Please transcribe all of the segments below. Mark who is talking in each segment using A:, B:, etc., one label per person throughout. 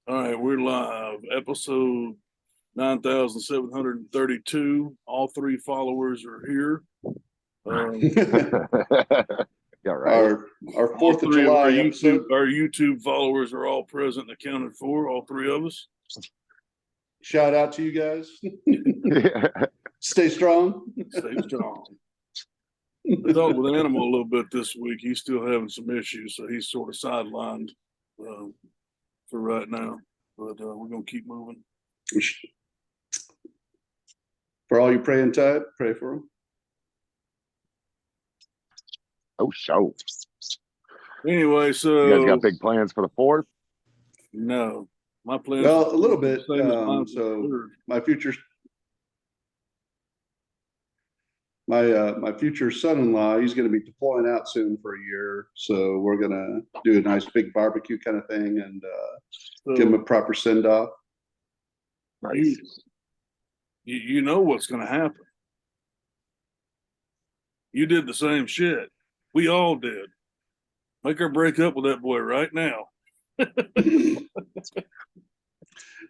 A: All right, we're live. Episode 9732. All three followers are here.
B: Yeah, right.
C: Our
A: All
C: 4th of
A: three of
C: July episode.
A: our YouTube followers are all present and accounted for, all three of us.
C: Shout out to you guys.
B: Yeah.
C: Stay strong.
A: Stay strong. I talked with Animal a little bit this week. He's still having some issues, so he's sort of sidelined for right now. But we're going to keep moving.
C: For all you praying type, pray for them.
B: Oh, so
A: Anyway, so
B: you guys got big plans for the 4th?
A: No, my plans.
C: Well, a little bit.
A: Same as mine for the
C: So
A: 3rd.
C: my future son-in-law, he's going to be deploying out soon for a year. So we're going to do a nice big barbecue kind of thing and give him a proper send-off.
B: Nice.
A: You know what's going to happen. You did the same shit. We all did. Make her break up with that boy right now.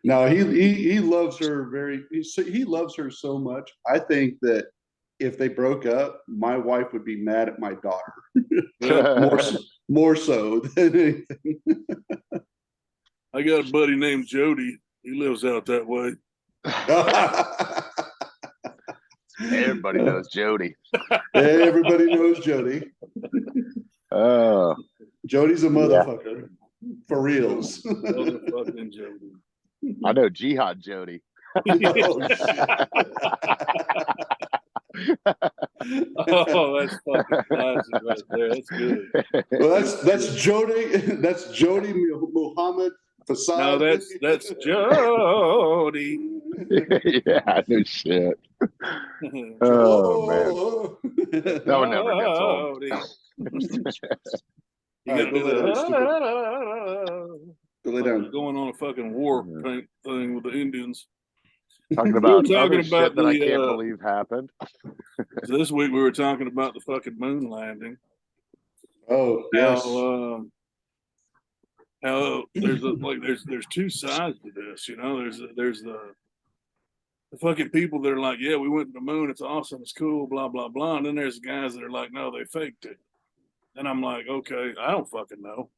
C: No, he loves her he loves her so much. I think that if they broke up, my wife would be mad at my daughter more so than anything.
A: I got a buddy named Jody. He lives out that way.
B: Everybody knows Jody.
C: Everybody knows Jody.
B: Oh,
C: Jody's a motherfucker. For reals.
A: Motherfucking Jody.
B: I know Jihad Jody.
C: Oh, shit.
A: Oh, that's fucking classic right there. That's good.
C: Well, that's Jody. That's Jody Muhammad Fasad.
A: No, that's Jody.
B: Yeah, no shit. Oh man, that one never gets old.
A: You gotta do
C: Go lay down.
A: going on a fucking war thing with the Indians.
B: Talking about
A: talking
B: other
A: about
B: shit that I
A: the,
B: can't believe happened.
A: So this week we were talking about the fucking moon landing.
C: Oh yes.
A: How there's two sides to this, you know. There's the fucking people that are like, yeah, we went to the moon, it's awesome, it's cool, blah blah blah, and then there's the guys that are like, no, they faked it. And I'm like, okay, I don't fucking know.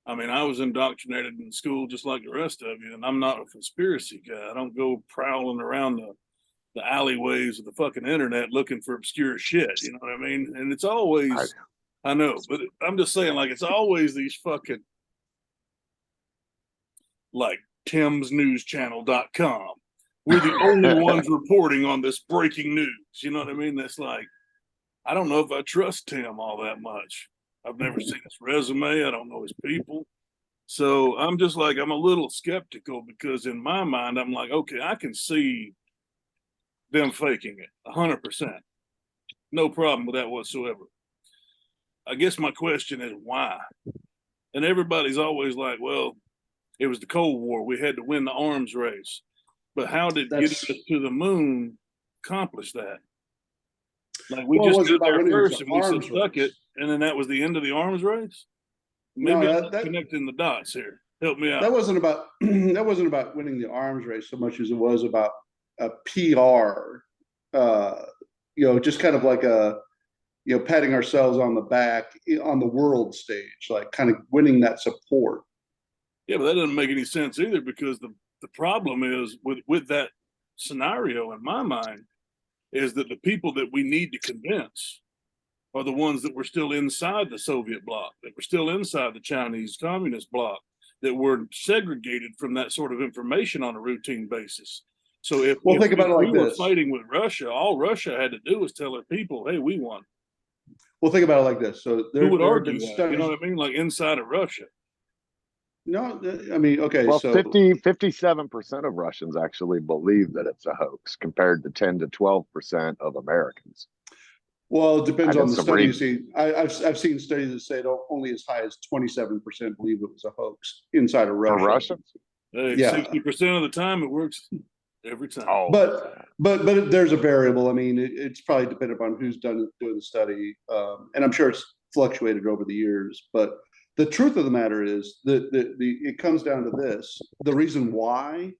A: I mean, I was indoctrinated in school just like the rest of you, and I'm not a conspiracy guy. I don't go prowling around the alleyways of the fucking internet looking for obscure shit. You know what I mean? And it's always, I know, but I'm just saying, like, it's always these fucking, like, TimsNewsChannel.com. We're the only ones reporting on this breaking news. You know what I mean? That's like, I don't know if I trust Tim all that much. I've never seen his resume. I don't know his people. So I'm just like, I'm a little skeptical because in my mind, I'm like, okay, I can see them faking it 100%. No problem with that whatsoever. I guess my question is why? And everybody's always like, well, it was the Cold War. We had to win the arms race. But how did getting us to the moon accomplish that? Like we just got there first and we said, fuck it. And then that was the end of the arms race? Maybe I'm not connecting the dots here. Help me out.
C: That wasn't about winning the arms race so much as it was about a PR, just kind of like patting ourselves on the back on the world stage, like kind of winning that support.
A: Yeah, but that doesn't make any sense either because the problem is with that scenario in my mind is that the people that we need to convince are the ones that were still inside the Soviet bloc, that were still inside the Chinese Communist bloc, that were segregated from that sort of information on a routine basis. So if we were fighting with Russia, all Russia had to do was tell their people, hey, we won.
C: Well, think about it like this. So
A: who would argue that? You know what I mean? Like inside of Russia.
C: No, I mean, okay.
B: Well,
C: so
B: 57% of Russians actually believe that it's a hoax compared to 10 to 12% of Americans.
C: Well, it depends on the study you see. I've seen studies that say only as high as 27% believe it was a hoax inside of Russia.
B: For Russians?
A: Hey, yeah. 60% of the time it works every time.
B: Oh.
C: But there's a variable. I mean, it's probably dependent upon who's doing the study. And I'm sure it's fluctuated over the years. But the truth of the matter is that it comes down to this. The reason why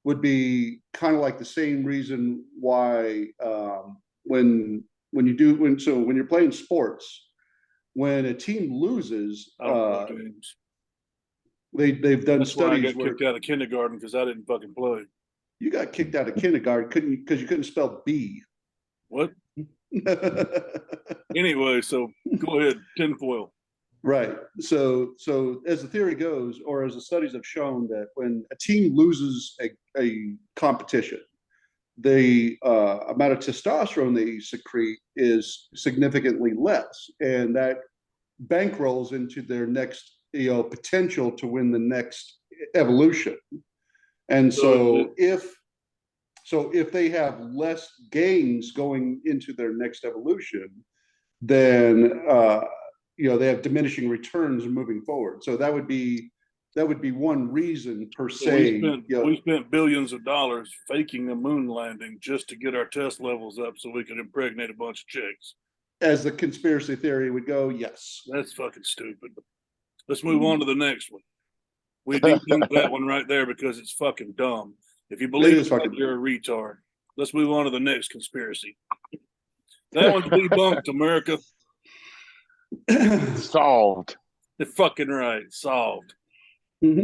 C: would be kind of like the same reason why when you're playing sports, when a team loses,
A: I don't play games.
C: they've done
A: That's why I
C: studies
A: got
C: where
A: kicked out of kindergarten because I didn't fucking play.
C: you got kicked out of kindergarten because you couldn't spell B.
A: What? Anyway, so go ahead, tinfoil.
C: Right. So as the theory goes, or as the studies have shown, that when a team loses a competition, the amount of testosterone they secrete is significantly less, and that bankrolls into their next, potential to win the next evolution. And so if they have less gains going into their next evolution, then they have diminishing returns moving forward. So that would be one reason per se.
A: We spent billions of dollars faking a moon landing just to get our test levels up so we could impregnate a bunch of chicks.
C: As the conspiracy theory would go, yes.
A: That's fucking stupid. Let's move on to the next one. We do that one right there because it's fucking dumb. If you believe it's fucking, you're a retard. Let's move on to the next conspiracy. That one's debunked, America.
B: Solved.
A: They're fucking right. Solved.
C: What's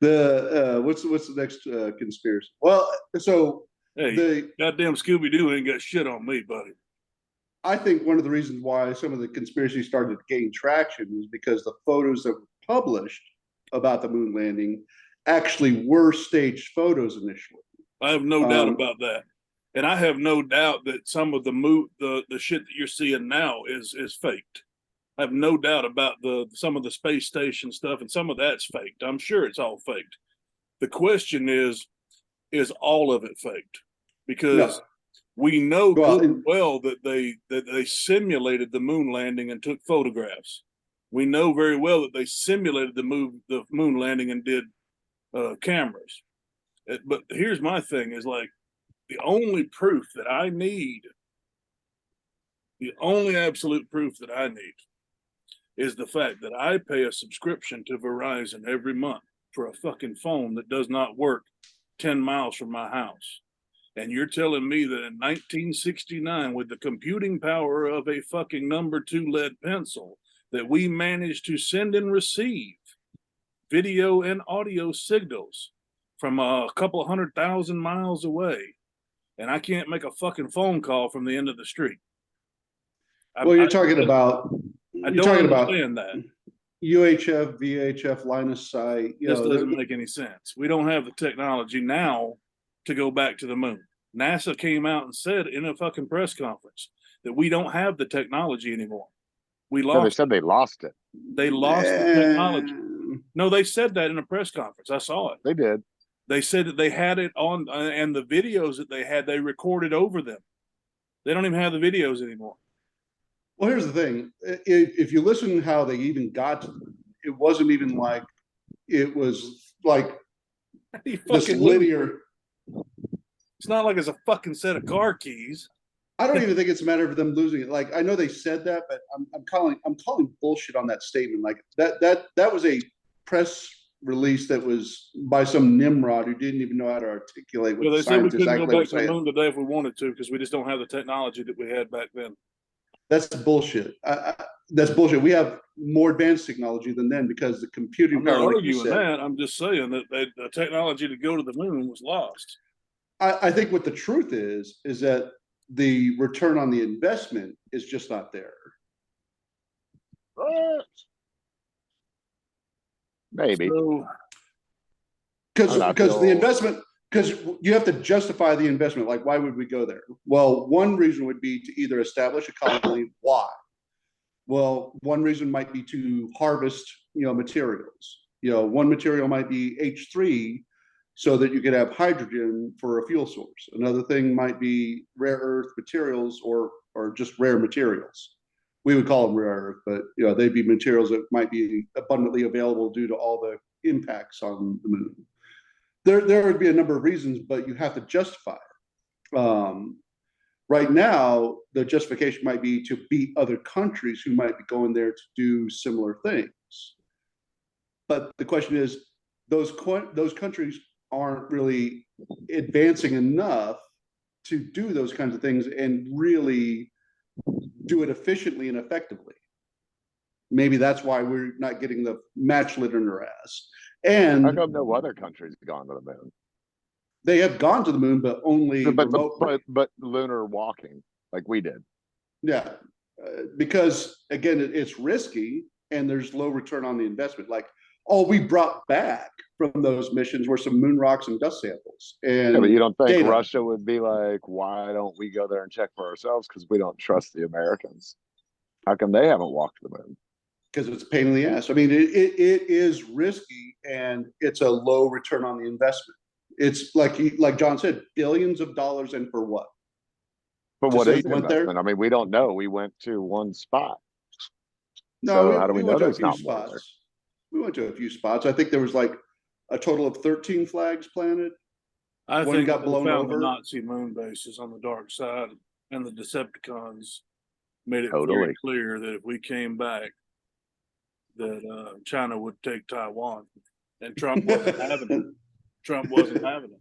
C: the next conspiracy? Well, so
A: hey, goddamn Scooby-Doo ain't got shit on me, buddy.
C: I think one of the reasons why some of the conspiracies started to gain traction was because the photos that were published about the moon landing actually were staged photos initially.
A: I have no doubt about that. And I have no doubt that some of the shit that you're seeing now is faked. I have no doubt about some of the space station stuff, and some of that's faked. I'm sure it's all faked. The question is all of it faked? Because we know well that they simulated the moon landing and took photographs. We know very well that they simulated the moon landing and did cameras. But here's my thing: is like the only proof that I need, the only absolute proof that I need, is the fact that I pay a subscription to Verizon every month for a fucking phone that does not work 10 miles from my house. And you're telling me that in 1969, with the computing power of a fucking number 2 lead pencil, that we managed to send and receive video and audio signals from a couple of 100,000 miles away, and I can't make a fucking phone call from the end of the street?
C: Well, you're talking about
A: that.
C: UHF, VHF, line of sight.
A: This doesn't make any sense. We don't have the technology now to go back to the moon. NASA came out and said in a fucking press conference that we don't have the technology anymore. We lost.
B: They said they lost it.
A: They lost the technology. No, they said that in a press conference. I saw it.
B: They did.
A: They said that they had it on, and the videos that they had, they recorded over them. They don't even have the videos anymore.
C: Well, here's the thing. If you listen to how they even got to them, it wasn't even like, it was like this linear.
A: It's not like it's a fucking set of car keys.
C: I don't even think it's a matter of them losing it. Like, I know they said that, but I'm calling bullshit on that statement. Like that was a press release that was by some Nimrod who didn't even know how to articulate what
A: they said we couldn't go back to the moon today if we wanted to, because we just don't have the technology that we had back then.
C: That's bullshit. That's bullshit. We have more advanced technology than then, because the computing power.
A: I'm not arguing that. I'm just saying that the technology to go to the moon was lost.
C: I think what the truth is that the return on the investment is just not there.
B: What? Maybe.
C: Because the investment, because you have to justify the investment. Like, why would we go there? Well, one reason would be to either establish a colony. Why? Well, one reason might be to harvest, materials. One material might be H3, so that you could have hydrogen for a fuel source. Another thing might be rare earth materials, or just rare materials. We would call them rare earth, but they'd be materials that might be abundantly available due to all the impacts on the moon. There would be a number of reasons, but you have to justify it. Right now, the justification might be to beat other countries who might be going there to do similar things. But the question is, those countries aren't really advancing enough to do those kinds of things and really do it efficiently and effectively. Maybe that's why we're not getting the match lit in our ass.
B: How
C: And
B: come no other countries have gone to the moon?
C: they have gone to the moon, but only remotely.
B: But lunar walking like we did.
C: Yeah, because again, it's risky and there's low return on the investment. Like all we brought back from those missions were some moon rocks and dust samples. And
B: Yeah, but you don't think
C: data.
B: Russia would be like, why don't we go there and check for ourselves? Because we don't trust the Americans. How come they haven't walked the moon?
C: Because it's a pain in the ass. I mean, it is risky and it's a low return on the investment. It's like John said, billions of dollars, and for what?
B: But
C: To
B: what
C: say
B: is
C: you
B: the
C: went there?
B: investment? I mean, we don't know. We went to one spot.
C: No,
B: So how do we know
C: went to a
B: there's
C: few
B: not more there?
C: spots. We went to a few spots. I think there was like a total of 13 flags planted.
A: I
C: One
A: think
C: got
A: they
C: blown
A: found
C: over.
A: the Nazi moon bases on the dark side, and the Decepticons made it
B: Totally.
A: very clear that if we came back, that China would take Taiwan, and Trump wasn't having it. Trump wasn't having it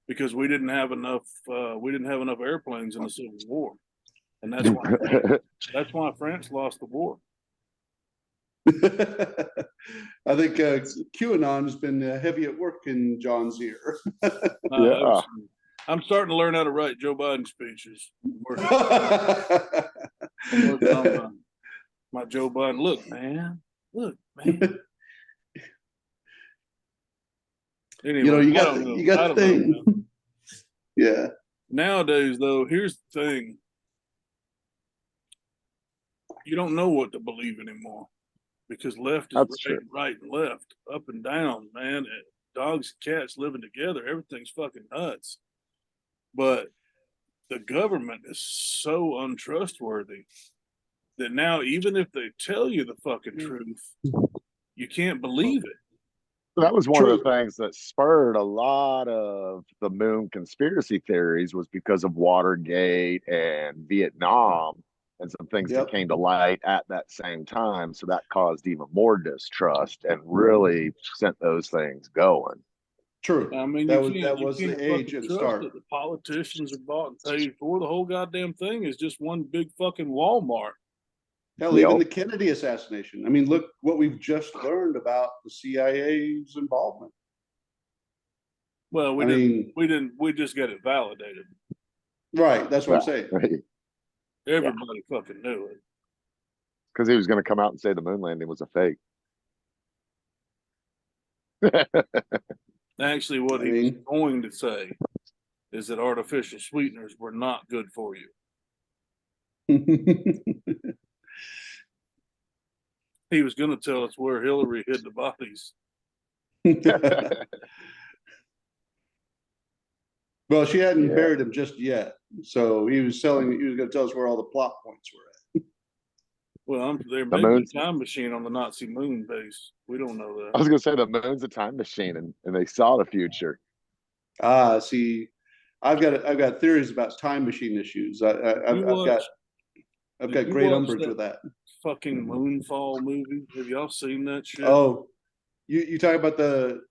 A: because we didn't have enough. We didn't have enough airplanes in the Civil War, and that's why France lost the war.
C: I think QAnon has been heavy at work in John's ear.
B: Yeah.
A: I'm starting to learn how to write Joe Biden speeches. Working on my Joe Biden. Look, man. Anyway,
C: you got the thing. Yeah.
A: Nowadays, though, here's the thing: you don't know what to believe anymore because left is
B: That's true.
A: right and left, up and down, man. Dogs and cats living together, everything's fucking nuts. But the government is so untrustworthy that now, even if they tell you the fucking truth, you can't believe it.
B: That was one of
C: True.
B: the things that spurred a lot of the moon conspiracy theories was because of Watergate and Vietnam and some things that
C: Yep.
B: came to light at that same time. So that caused even more distrust and really sent those things going.
C: True.
A: I mean,
C: that
A: you
C: was
A: can't
C: the age
A: fucking
C: at the
A: trust
C: start.
A: that the politicians are bought and paid for. The whole goddamn thing is just one big fucking Walmart.
C: Hell, even the Kennedy assassination. I mean, look what we've just learned about the CIA's involvement.
A: Well, we just got it validated.
C: Right, that's what I'm saying.
B: Right.
A: Everybody fucking knew it.
B: Because he was going to come out and say the moon landing was a fake.
A: Actually, what he was going to say is that artificial sweeteners were not good for you. He was going to tell us where Hillary hid the bodies.
C: Well, she hadn't buried him just yet, so he was going to tell us where all the plot points were at.
A: Well, there may be a time machine on the Nazi moon base. We don't know that.
B: I was going to say the moon's a time machine, and they saw the future.
C: See, I've got theories about time machine issues. I've got great umbrage with that.
A: Fucking Moonfall movie. Have y'all seen that shit?
C: Oh, you talk about the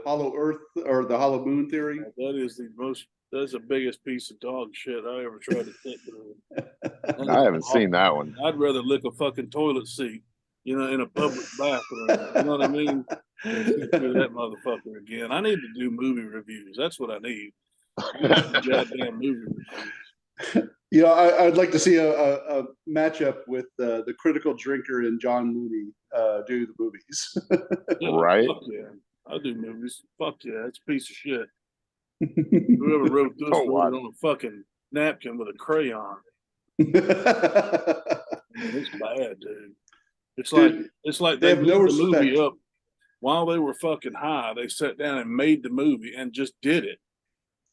C: hollow Earth or the hollow moon theory?
A: That's the biggest piece of dog shit I ever tried to think of.
B: I haven't seen that one.
A: I'd rather lick a fucking toilet seat, in a public bathroom. You know what I mean? Sit through that motherfucker again. I need to do movie reviews. That's what I need. Goddamn movie reviews.
C: I'd like to see a matchup with the critical drinker and John Mooney do the movies.
B: Right?
A: Fuck yeah. I do movies. Fuck yeah, it's a piece of shit. Whoever wrote this wrote it on a fucking napkin with a crayon. It's bad, dude. It's like they have no the movie up while they were fucking high. They sat down and made the movie and just did it.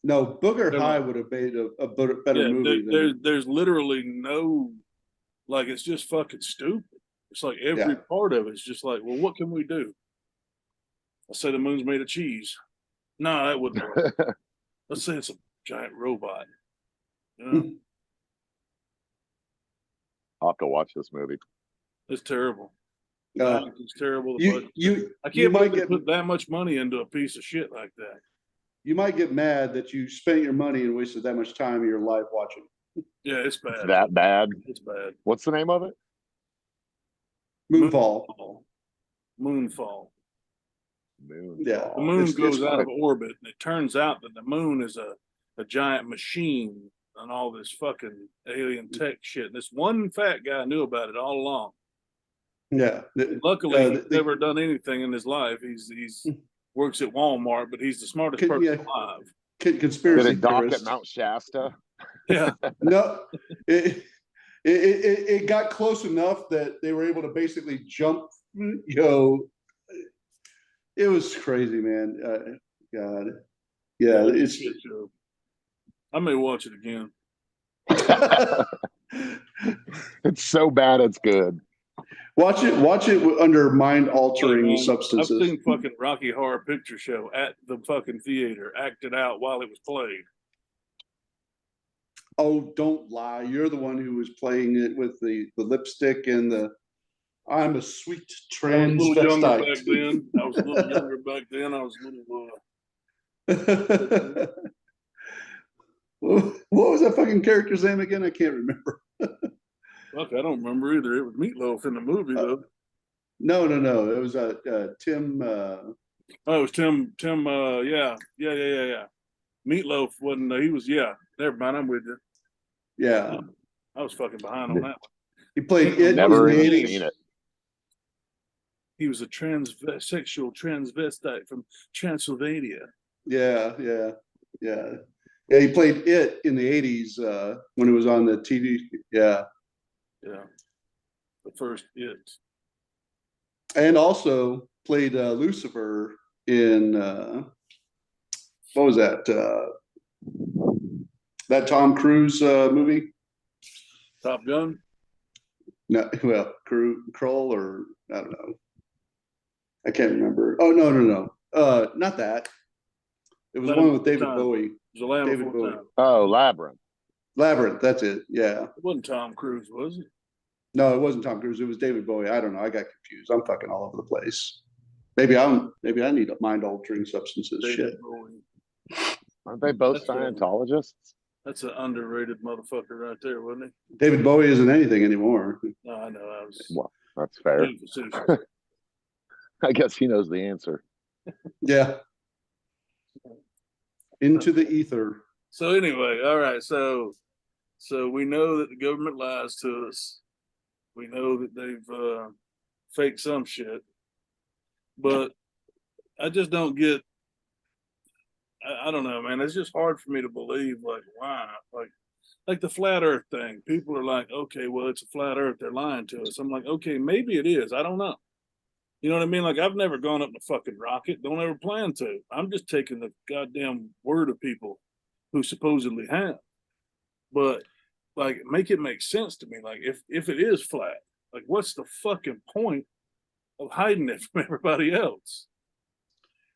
C: No, Booger High would have made a better movie.
A: There's literally no, it's just fucking stupid. It's like every part of it's just like, well, what can we do? I say the moon's made of cheese. No, that wouldn't work. Let's say it's a giant robot.
B: I'll have to watch this movie.
A: It's terrible. The
C: Uh,
A: acting's terrible. The
C: you
A: budget.
C: you
A: I
C: you
A: can't
C: might
A: believe they
C: get
A: put that much money into a piece of shit like that.
C: you might get mad that you spent your money and wasted that much time of your life watching.
A: Yeah, it's
B: It's
A: bad.
B: that bad.
A: It's bad.
B: What's the name of it?
C: Moonfall.
A: Moonfall.
B: Moonfall.
C: Yeah.
A: The moon
C: It's
A: goes out
C: fun.
A: of orbit, and it turns out that the moon is a giant machine and all this fucking alien tech shit. And this one fat guy knew about it all along.
C: Yeah.
A: Luckily, he's never done anything in his life. He's works at Walmart, but he's the smartest person
C: Yeah.
A: alive.
B: Did
C: Conspiracy
B: it dock
C: theorist.
B: at Mount Shasta?
A: Yeah,
C: No, it got close enough that they were able to basically jump. It was crazy, man. God, yeah, it's
A: shit show. I may watch it again.
B: It's so bad it's good.
C: watch it under mind altering
A: Man,
C: substances.
A: I've seen fucking Rocky Horror Picture Show at the fucking theater, acted out while it was played.
C: Oh, don't lie! You're the one who was playing it with the lipstick and the "I'm a sweet
A: I was a little younger back
C: transvestite."
A: then. I was a little younger back then. I was a little.
C: What was that fucking character's name again? I can't remember.
A: Fuck, I don't remember either. It was Meatloaf in the movie though.
C: No. It was Tim.
A: Oh, it was Tim. Yeah. Meatloaf wasn't. He was. Yeah. Never mind. I'm with you.
C: Yeah,
A: I was fucking behind on that.
C: he played it
B: Never
C: in the
B: even
C: 80s.
B: seen it.
A: He was a sexual transvestite from Transylvania.
C: Yeah. He played it in the 80s when it was on the TV. Yeah,
A: Yeah. The first It.
C: and also played Lucifer in what was that? That Tom Cruise movie?
A: Top Gun.
C: No, well, Kroll or I don't know. I can't remember. Oh no. Not that. It was
A: Land
C: one with
A: Before
C: David
A: Time.
C: Bowie.
A: It was a Land
C: David
A: Before
C: Bowie.
A: Time.
B: Oh, Labyrinth.
C: Labyrinth. That's it. Yeah.
A: It wasn't Tom Cruise, was it?
C: No, it wasn't Tom Cruise. It was David Bowie. I don't know. I got confused. I'm fucking all over the place. Maybe I need mind altering substances.
A: David
C: Shit.
A: Bowie.
B: Aren't they both
A: That's
B: Scientologists?
A: That's an underrated motherfucker right there, wasn't
C: David Bowie isn't anything anymore.
A: he? No, I know. I was
B: Well, that's fair.
A: being facetious.
B: I guess he knows the answer.
C: Yeah. Into the ether.
A: So anyway, all right. So we know that the government lies to us. We know that they've faked some shit, but I just don't get. I don't know, man. It's just hard for me to believe. Like, why? Like the flat Earth thing. People are like, okay, well, it's a flat Earth. They're lying to us. I'm like, okay, maybe it is. I don't know. You know what I mean? Like, I've never gone up in a fucking rocket. Don't ever plan to. I'm just taking the goddamn word of people who supposedly have. But like, make it make sense to me. Like, if it is flat, like, what's the fucking point of hiding it from everybody else?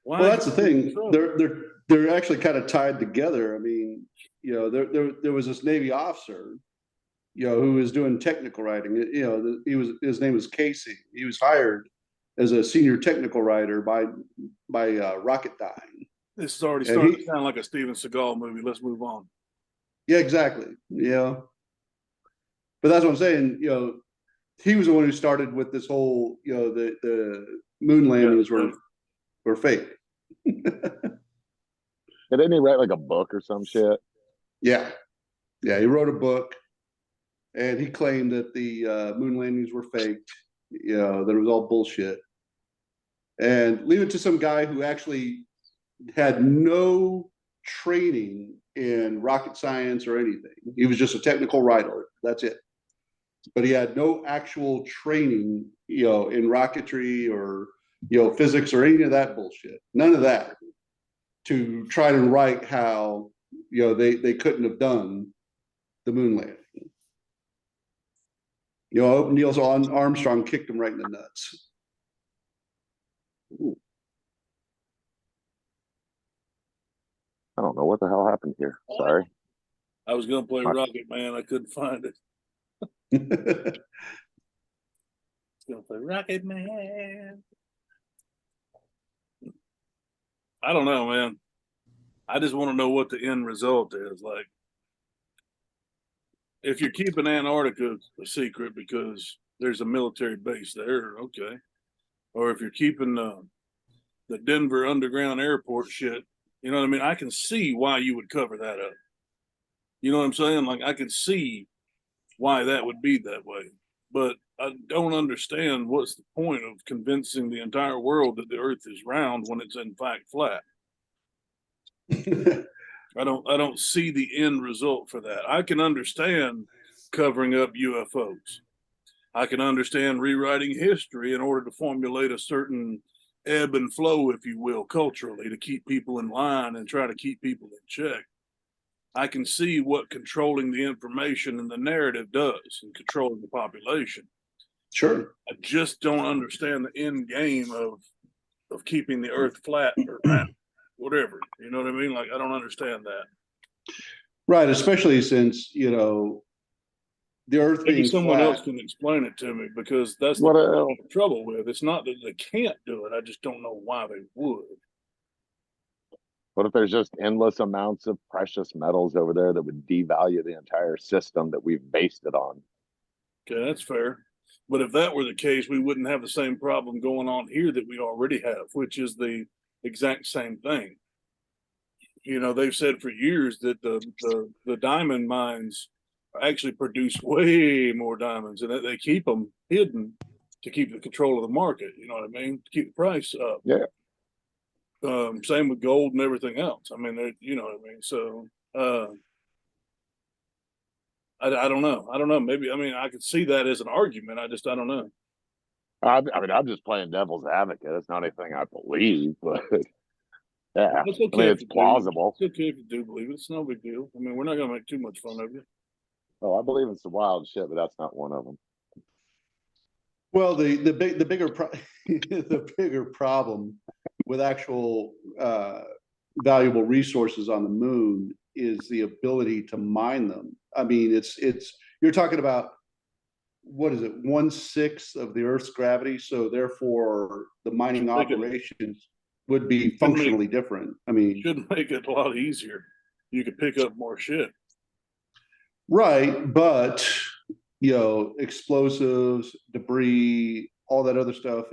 A: Why
C: Well, that's the
A: get in
C: thing.
A: trouble?
C: They're actually kind of tied together. I mean, there was this Navy officer, who was doing technical writing. His name was Casey. He was hired as a senior technical writer by Rocketdyne.
A: This is already
C: And
A: starting to sound like a Steven Seagal movie. Let's move on.
C: Yeah, exactly. Yeah. But that's what I'm saying. He was the one who started with this whole, the moon landings were fake.
B: Didn't he write like a book or some shit?
C: Yeah. Yeah. He wrote a book and he claimed that the moon landings were faked. That it was all bullshit. And leave it to some guy who actually had no training in rocket science or anything. He was just a technical writer. That's it. But he had no actual training, in rocketry or, physics or any of that bullshit. None of that. To try to write how, they couldn't have done the moon landing. Neil Armstrong kicked him right in the nuts.
B: I don't know what the hell happened here. Sorry.
A: I was gonna play Rocket Man. I couldn't find it. Gonna play Rocket Man. I don't know, man. I just want to know what the end result is. Like, if you're keeping Antarctica a secret because there's a military base there, okay. Or if you're keeping the Denver underground airport shit, you know what I mean? I can see why you would cover that up. You know what I'm saying? Like, I can see why that would be that way. But I don't understand what's the point of convincing the entire world that the earth is round when it's in fact flat. I don't see the end result for that. I can understand covering up UFOs. I can understand rewriting history in order to formulate a certain ebb and flow, if you will, culturally, to keep people in line and try to keep people in check. I can see what controlling the information and the narrative does in controlling the population.
C: Sure.
A: I just don't understand the end game of keeping the earth flat or round, whatever. You know what I mean? Like, I don't understand that.
C: Right, especially since, you know, the earth
A: Maybe
C: being
A: someone
C: flat.
A: else can explain it to me, because that's the
B: What
A: part I'm
B: else?
A: having trouble with. It's not that they can't do it. I just don't know why they would.
B: What if there's just endless amounts of precious metals over there that would devalue the entire system that we've based it on?
A: Okay, that's fair. But if that were the case, we wouldn't have the same problem going on here that we already have, which is the exact same thing. You know, they've said for years that the diamond mines actually produce way more diamonds, and that they keep them hidden to keep the control of the market. You know what I mean? To keep the price up.
B: Yeah.
A: Same with gold and everything else. I mean, you know what I mean? So, I don't know. I don't know. Maybe, I mean, I could see that as an argument. I don't know.
B: I mean, I'm just playing devil's advocate. It's not anything I believe, but yeah,
A: It's
B: I
A: okay
B: mean,
A: if
B: it's
A: you do.
B: plausible.
A: It's okay if you do believe it. It's no big deal. I mean, we're not going to make too much fun of you.
B: Oh, I believe in some wild shit, but that's not one of them.
C: Well, the bigger the bigger problem with actual valuable resources on the moon is the ability to mine them. I mean, it's you're talking about, what is it, 1/6 of the Earth's gravity, so therefore the mining operations would be functionally different. I mean,
A: Should make it a lot easier. You could pick up more shit.
C: right, but you know, explosives, debris, all that other stuff,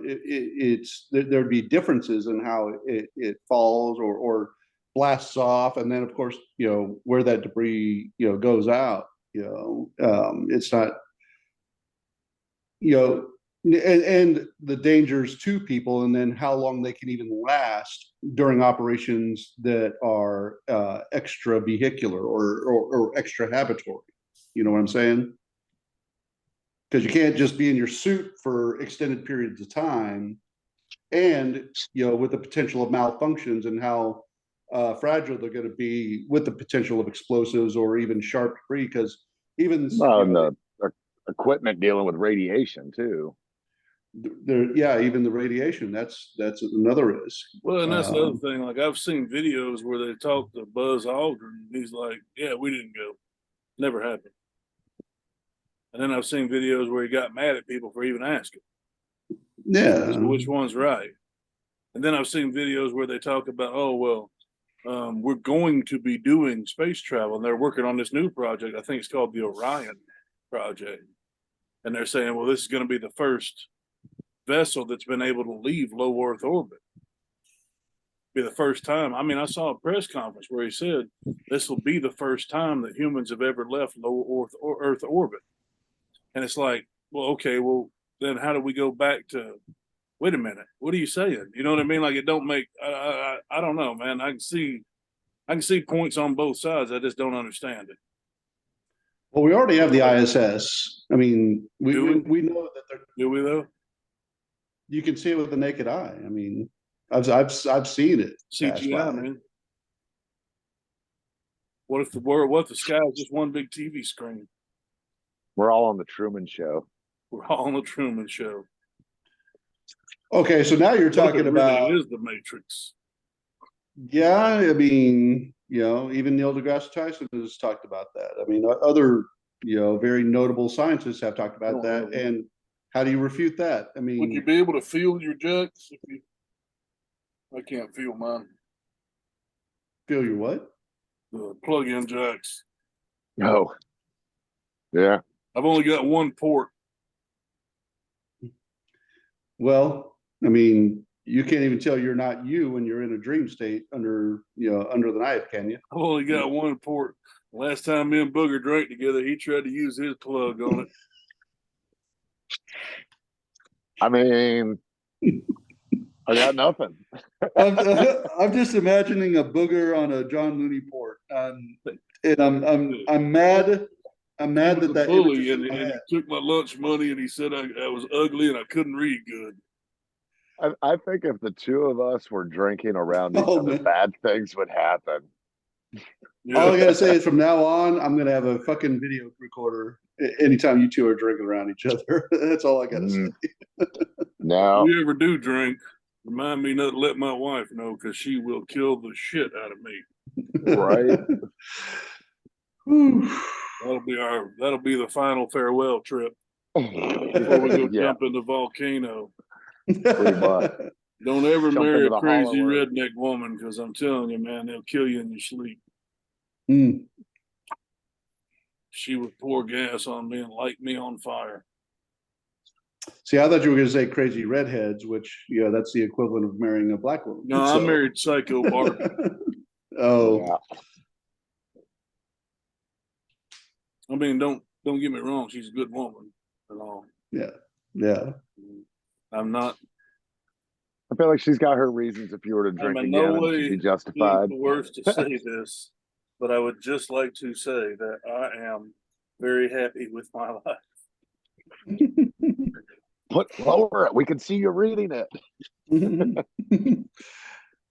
C: there'd be differences in how it falls or blasts off, and then of course, you know, where that debris, you know, goes out. You know, it's not, you know, and the dangers to people, and then how long they can even last during operations that are extra vehicular or extra habitory. You know what I'm saying? Because you can't just be in your suit for extended periods of time, and you know, with the potential of malfunctions and how fragile they're going to be with the potential of explosives or even sharp debris. Because even,
B: Well,
C: you
B: and
C: know,
B: the equipment dealing with radiation too.
C: yeah, even the radiation, that's another risk.
A: Well, and that's the other thing. Like, I've seen videos where they talk to Buzz Aldrin. And he's like, "Yeah, we didn't go. Never happened." And then I've seen videos where he got mad at people for even asking.
C: Yeah.
A: So which one's right? And then I've seen videos where they talk about, oh, well, we're going to be doing space travel, and they're working on this new project. I think it's called the Orion project. And they're saying, well, this is going to be the first vessel that's been able to leave low Earth orbit. Be the first time. I mean, I saw a press conference where he said this will be the first time that humans have ever left low Earth orbit. And it's like, well, okay, well, then how do we go back to, wait a minute, what are you saying? You know what I mean? Like, it don't make, I don't know, man. I can see points on both sides. I just don't understand it.
C: Well, we already have the ISS. I mean, we know that they're.
A: Do we though?
C: You can see it with the naked eye. I mean, I've seen it.
A: CGI, man. What if the sky is just one big TV screen?
B: We're all on the Truman Show.
A: We're all on the Truman Show.
C: Okay, so now you're talking about,
A: really is the Matrix.
C: Yeah, I mean, you know, even Neil deGrasse Tyson has talked about that. I mean, other very notable scientists have talked about that. And how do you refute that? I
A: Would you
C: mean,
A: be able to feel your jacks if you? I can't feel mine.
C: feel your what?
A: The plug-in jacks.
B: Oh, yeah.
A: I've only got one port.
C: Well, I mean, you can't even tell you're not you when you're in a dream state under the knife, can you?
A: I've only got one port. Last time me and Booger drank together, he tried to use his plug on it.
B: I mean, I got nothing.
C: I'm just imagining a booger on a John Looney port, and I'm mad. I'm mad
A: He was
C: that
A: a
C: that image
A: bully,
C: is
A: and
C: in my
A: he
C: head.
A: took my lunch money, and he said I was ugly and I couldn't read good.
B: I think if the two of us were drinking around each
C: Oh,
B: other,
C: man.
B: bad things would happen.
C: All I
A: Yeah,
C: gotta say is from now on, I'm gonna have a fucking video recorder anytime you two are drinking around each other. That's all I gotta say.
B: Mm,
A: if
B: no,
A: you ever do drink, remind me not to let my wife know because she will kill the shit out of me.
B: right?
C: Whew.
A: That'll be the final farewell trip before we go
B: Yeah,
A: jump in the volcano.
B: pretty much.
A: Don't ever
B: Jump
A: marry
B: into
A: a
B: the
A: crazy
B: Hollow Earth.
A: redneck woman because I'm telling you, man, they'll kill you in your sleep.
C: Mm.
A: She would pour gas on me and light me on fire.
C: See, I thought you were gonna say crazy redheads, which that's the equivalent of marrying a black woman.
A: No, I married Psycho Barbie.
C: Oh,
B: Yeah.
A: I mean, don't get me wrong, she's a good woman at all.
C: yeah.
A: I'm not.
B: I feel like she's got her reasons if you were to drink
A: I'm in
B: again,
A: no
B: and she'd
A: way
B: be justified.
A: coerced to say this, but I would just like to say that I am very happy with my life.
B: Put lower it. We can see you reading it.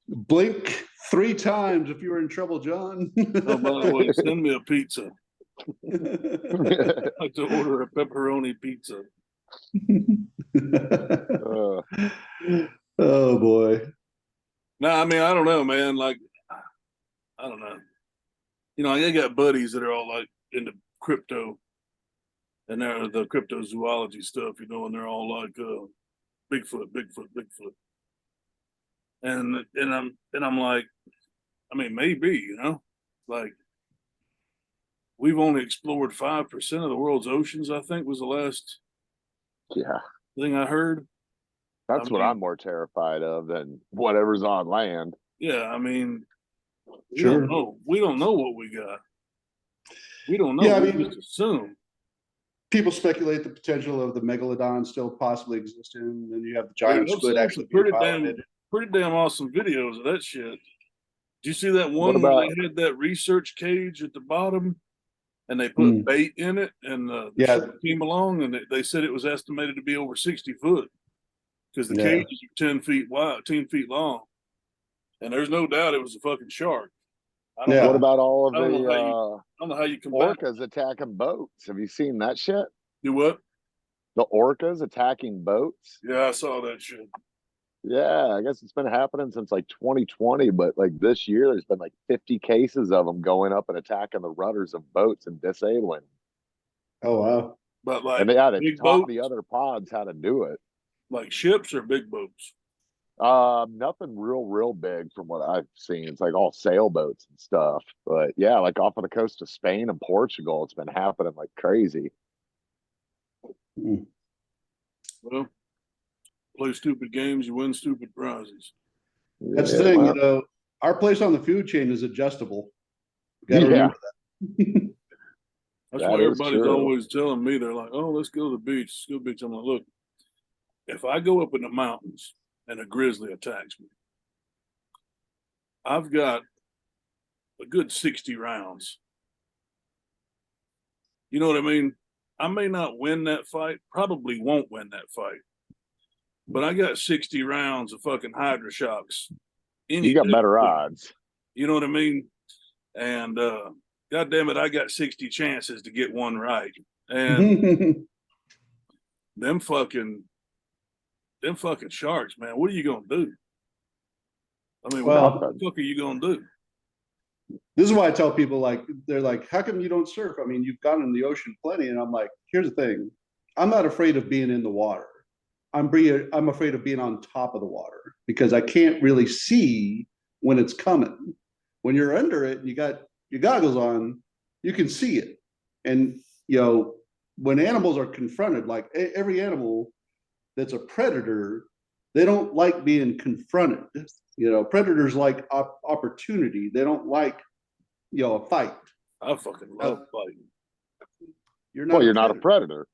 C: Blink 3 times if you're in trouble, John.
A: Oh, by the way, send me a pizza. I'd like to order a pepperoni pizza.
B: Uh,
C: Oh boy.
A: No, I mean, I don't know, man. Like, I don't know. I got buddies that are all like into crypto and they're the cryptozoology stuff, and they're all like Bigfoot. And I'm like, I mean, maybe, like we've only explored 5% of the world's oceans, I think was the last
B: yeah,
A: thing I heard.
B: that's what I'm more terrified of than whatever's on land.
A: Yeah, I mean, we
C: Sure.
A: don't know. We don't know what we got. We don't know.
C: Yeah, I
A: We
C: mean-
A: just assume.
C: People speculate the potential of the megalodon still possibly existing, and then you have the giant
A: Dude, I've
C: squid
A: seen
C: actually
A: some
C: being
A: pretty damn awesome videos of that shit. Did you see that
B: What
A: one where
B: about-
A: they had that research cage at the bottom and they put bait in it and the
C: Yeah.
A: ship came along and they said it was estimated to be over 60 foot because the
C: Yeah.
A: cages are 10 feet wide, 10 feet long. And there's no doubt it was a fucking shark. I don't
C: Yeah.
B: What about all of
A: I don't know
B: the
A: I don't know how you combat
B: orcas attacking boats? Have you seen that shit?
A: Do what?
B: The orcas attacking boats?
A: Yeah, I saw that shit.
B: Yeah, I guess it's been happening since like 2020, but like this year, there's been like 50 cases of them going up and attacking the rudders of boats and disabling.
C: Oh wow.
A: But like
B: And they had to
A: big
B: taught
A: boats,
B: the other pods how to do it.
A: like ships or big boats.
B: Nothing real big from what I've seen. It's like all sailboats and stuff. But yeah, like off of the coast of Spain and Portugal, it's been happening like crazy.
A: Well, play stupid games, you win stupid prizes.
C: That's
B: Yeah,
C: the thing,
B: well,
C: our place on the food chain is adjustable. You gotta
B: Yeah.
C: remember that.
A: That's
B: That
A: why
B: is
A: everybody's
B: true.
A: always telling me, they're like, oh, let's go to the beach. Let's go to the beach. I'm like, look, if I go up in the mountains and a grizzly attacks me, I've got a good 60 rounds. You know what I mean? I may not win that fight, probably won't win that fight, but I got 60 rounds of fucking Hydra shocks.
B: You got better odds.
A: You know what I mean? And God damn it, I got 60 chances to get one right. And them fucking sharks, man, what are you gonna do? I mean,
C: Well,
A: what the fuck are you gonna do?
C: This is why I tell people, like, they're like, how come you don't surf? I mean, you've gone in the ocean plenty. And I'm like, here's the thing. I'm not afraid of being in the water. I'm afraid of being on top of the water because I can't really see when it's coming. When you're under it, you got your goggles on, you can see it. And, when animals are confronted, like every animal that's a predator, they don't like being confronted. Predators like opportunity. They don't like, a fight.
A: I fucking love fighting.
C: You're
B: Well,
C: not.
B: you're not a predator.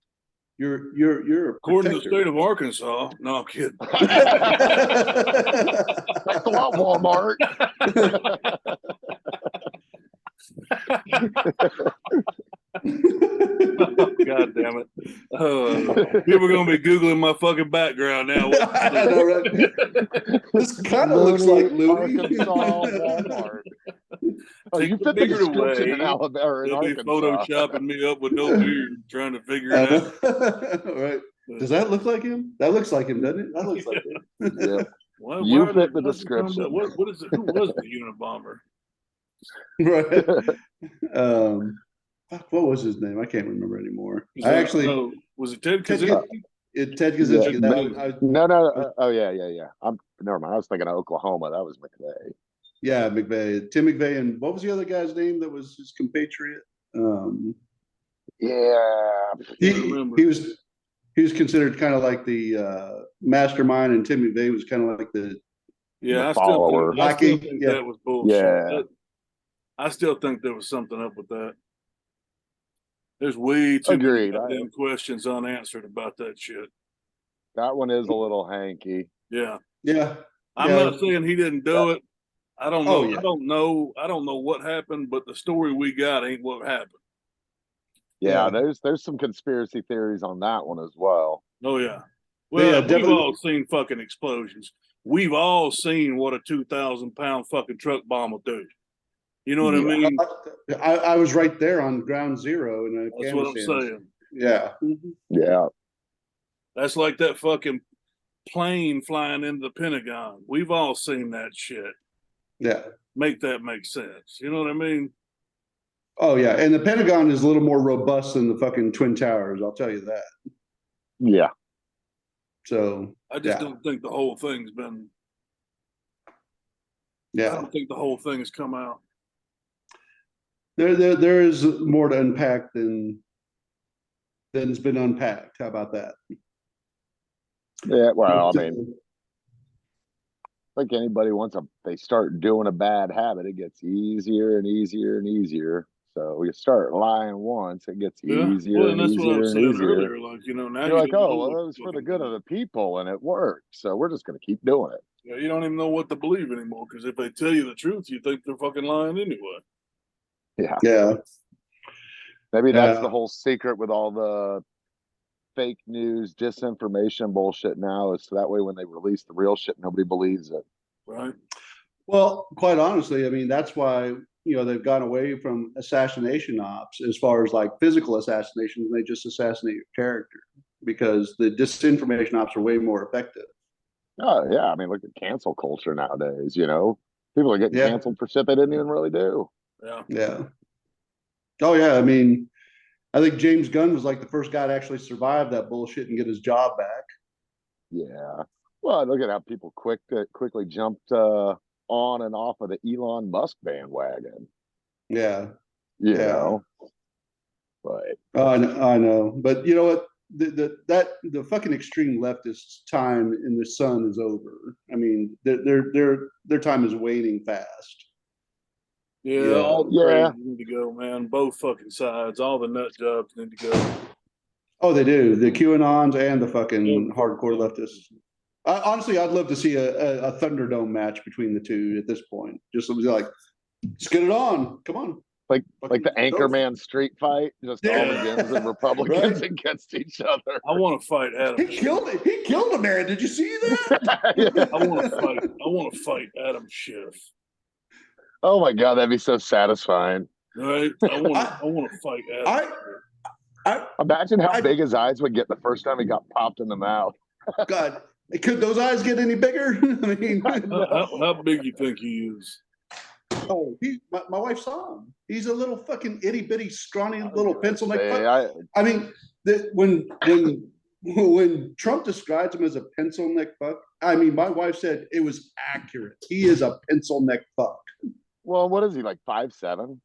C: You're a
A: According to the
C: protector.
A: state of Arkansas. No, I'm kidding.
B: Thanks a lot, Walmart.
A: God damn it. People are going to be Googling my fucking background now.
C: I know, right? This kind of looks like Looney.
B: Arkansas Walmart. Oh,
A: Take
B: you
A: the
B: fit the
A: beard
B: description
A: away.
B: in Alabama or in
A: They'll be
B: Arkansas.
A: photoshopping me up with no beard, trying to figure it out.
C: Right. Does that look like him? That looks like him, doesn't it? That looks like him.
B: Yeah.
A: Why
B: You
A: are
B: fit
A: they-
B: the
A: what's it called?
B: description.
A: What is it? Who was the Unabomber?
C: Right. Fuck, what was his name? I can't remember anymore.
A: Was
C: I
A: that-
C: actually
A: no, was it Ted
C: Ted,
A: Kaczynski?
C: Ted Kaczynski.
A: Yeah.
C: That,
B: No. Oh, yeah. I'm never mind. I was thinking of Oklahoma. That was McVay.
C: yeah, McVay, Tim McVay, and what was the other guy's name that was his compatriot?
B: Yeah.
C: He,
A: remember.
C: he was considered kind of like the mastermind, and Tim McVay was kind of like the
A: Yeah,
B: The
A: I still
B: follower.
A: think, I still
C: Lackey,
A: think
C: yeah.
A: that was bullshit.
B: Yeah.
A: I still think there was something up with that. There's way too
B: Agreed.
A: many goddamn questions unanswered about that shit.
B: That one is a little hanky.
A: Yeah.
C: yeah.
A: I'm
C: Yeah.
A: not saying he didn't do it. I don't know.
C: Oh, yeah.
A: I don't know what happened, but the story we got ain't what happened.
B: Yeah,
C: Yeah.
B: there's some conspiracy theories on that one as well.
A: Oh yeah. Well,
C: Yeah,
A: we've
C: definitely.
A: all seen fucking explosions. We've all seen what a 2,000-pound fucking truck bomb will do. You know what I
B: Yeah.
A: mean?
C: I was right there on ground zero in
A: That's what I'm
C: Afghanistan.
A: saying.
C: Yeah.
B: Yeah.
A: That's like that fucking plane flying into the Pentagon. We've all seen that shit.
C: Yeah.
A: Make that make sense. You know what I mean?
C: Oh yeah. And the Pentagon is a little more robust than the fucking Twin Towers, I'll tell you that.
B: Yeah.
C: So
A: I just
C: Yeah.
A: don't think the whole thing's been. I
C: yeah.
A: don't think the whole thing has come out.
C: There is more to unpack than's been unpacked. How about that?
B: Yeah. Well, I mean, like anybody, they start doing a bad habit, it gets easier and easier and easier. So you start lying once, it gets easier
A: Well,
B: and
A: and that's what I
B: easier
A: was
B: and
A: saying
B: easier.
A: earlier. Like, now
B: You're like,
A: don't
B: oh,
A: know
B: well,
A: what
B: that was for the
A: fucking-
B: good of the people, and it worked. So we're just gonna keep doing it.
A: Yeah, you don't even know what to believe anymore because if they tell you the truth, you think they're fucking lying anyway.
B: Yeah.
C: Yeah.
B: Maybe that's
C: Yeah.
B: the whole secret with all the fake news, disinformation bullshit now, is so that way when they release the real shit, nobody believes it.
A: Right?
C: Well, quite honestly, I mean, that's why, they've gone away from assassination ops as far as like physical assassinations, and they just assassinate your character because the disinformation ops are way more effective.
B: Oh yeah, I mean, look at cancel culture nowadays. People are getting
C: Yeah.
B: canceled for shit they didn't even really do.
A: Yeah.
C: Yeah. Oh yeah. I mean, I think James Gunn was like the first guy to actually survive that bullshit and get his job back.
B: Yeah. Well, look at how people quickly jumped on and off of the Elon Musk bandwagon.
C: Yeah.
B: You
C: Yeah.
B: know, but
C: I know. But you know what? The fucking extreme leftist time in the sun is over. I mean, their time is waning fast.
A: Yeah,
C: Yeah.
A: all the
B: Yeah.
A: crazies need to go, man. Both fucking sides. All the nut jobs need to go.
C: Oh, they do. The QAnons and the fucking
A: Yeah.
C: hardcore leftists. Honestly, I'd love to see a Thunderdome match between the two at this point. Just something like, let's get it on. Come on.
B: like the
C: Fucking
B: Anchorman street fight, just all
C: Yeah.
B: the Dems and Republicans
C: Right.
B: against each other.
A: I want to fight Adam.
C: He killed it. He killed a man. Did you see that?
A: I want to fight. I want to fight Adam Schiff.
B: Oh my god, that'd be so satisfying.
A: Right? I want to fight Adam. Schiff.
B: Imagine how
C: I-
B: big his eyes would get the first time he got popped in the mouth.
C: God, could those eyes get any bigger? I mean,
A: How big you think he is?
C: Oh, my wife saw him. He's a little fucking itty bitty, scrawny little pencil neck.
B: Say,
C: I mean, when Trump describes him as a pencil neck fuck, I mean, my wife said it was accurate. He is a pencil neck fuck.
B: well, what is he, like 5'7"?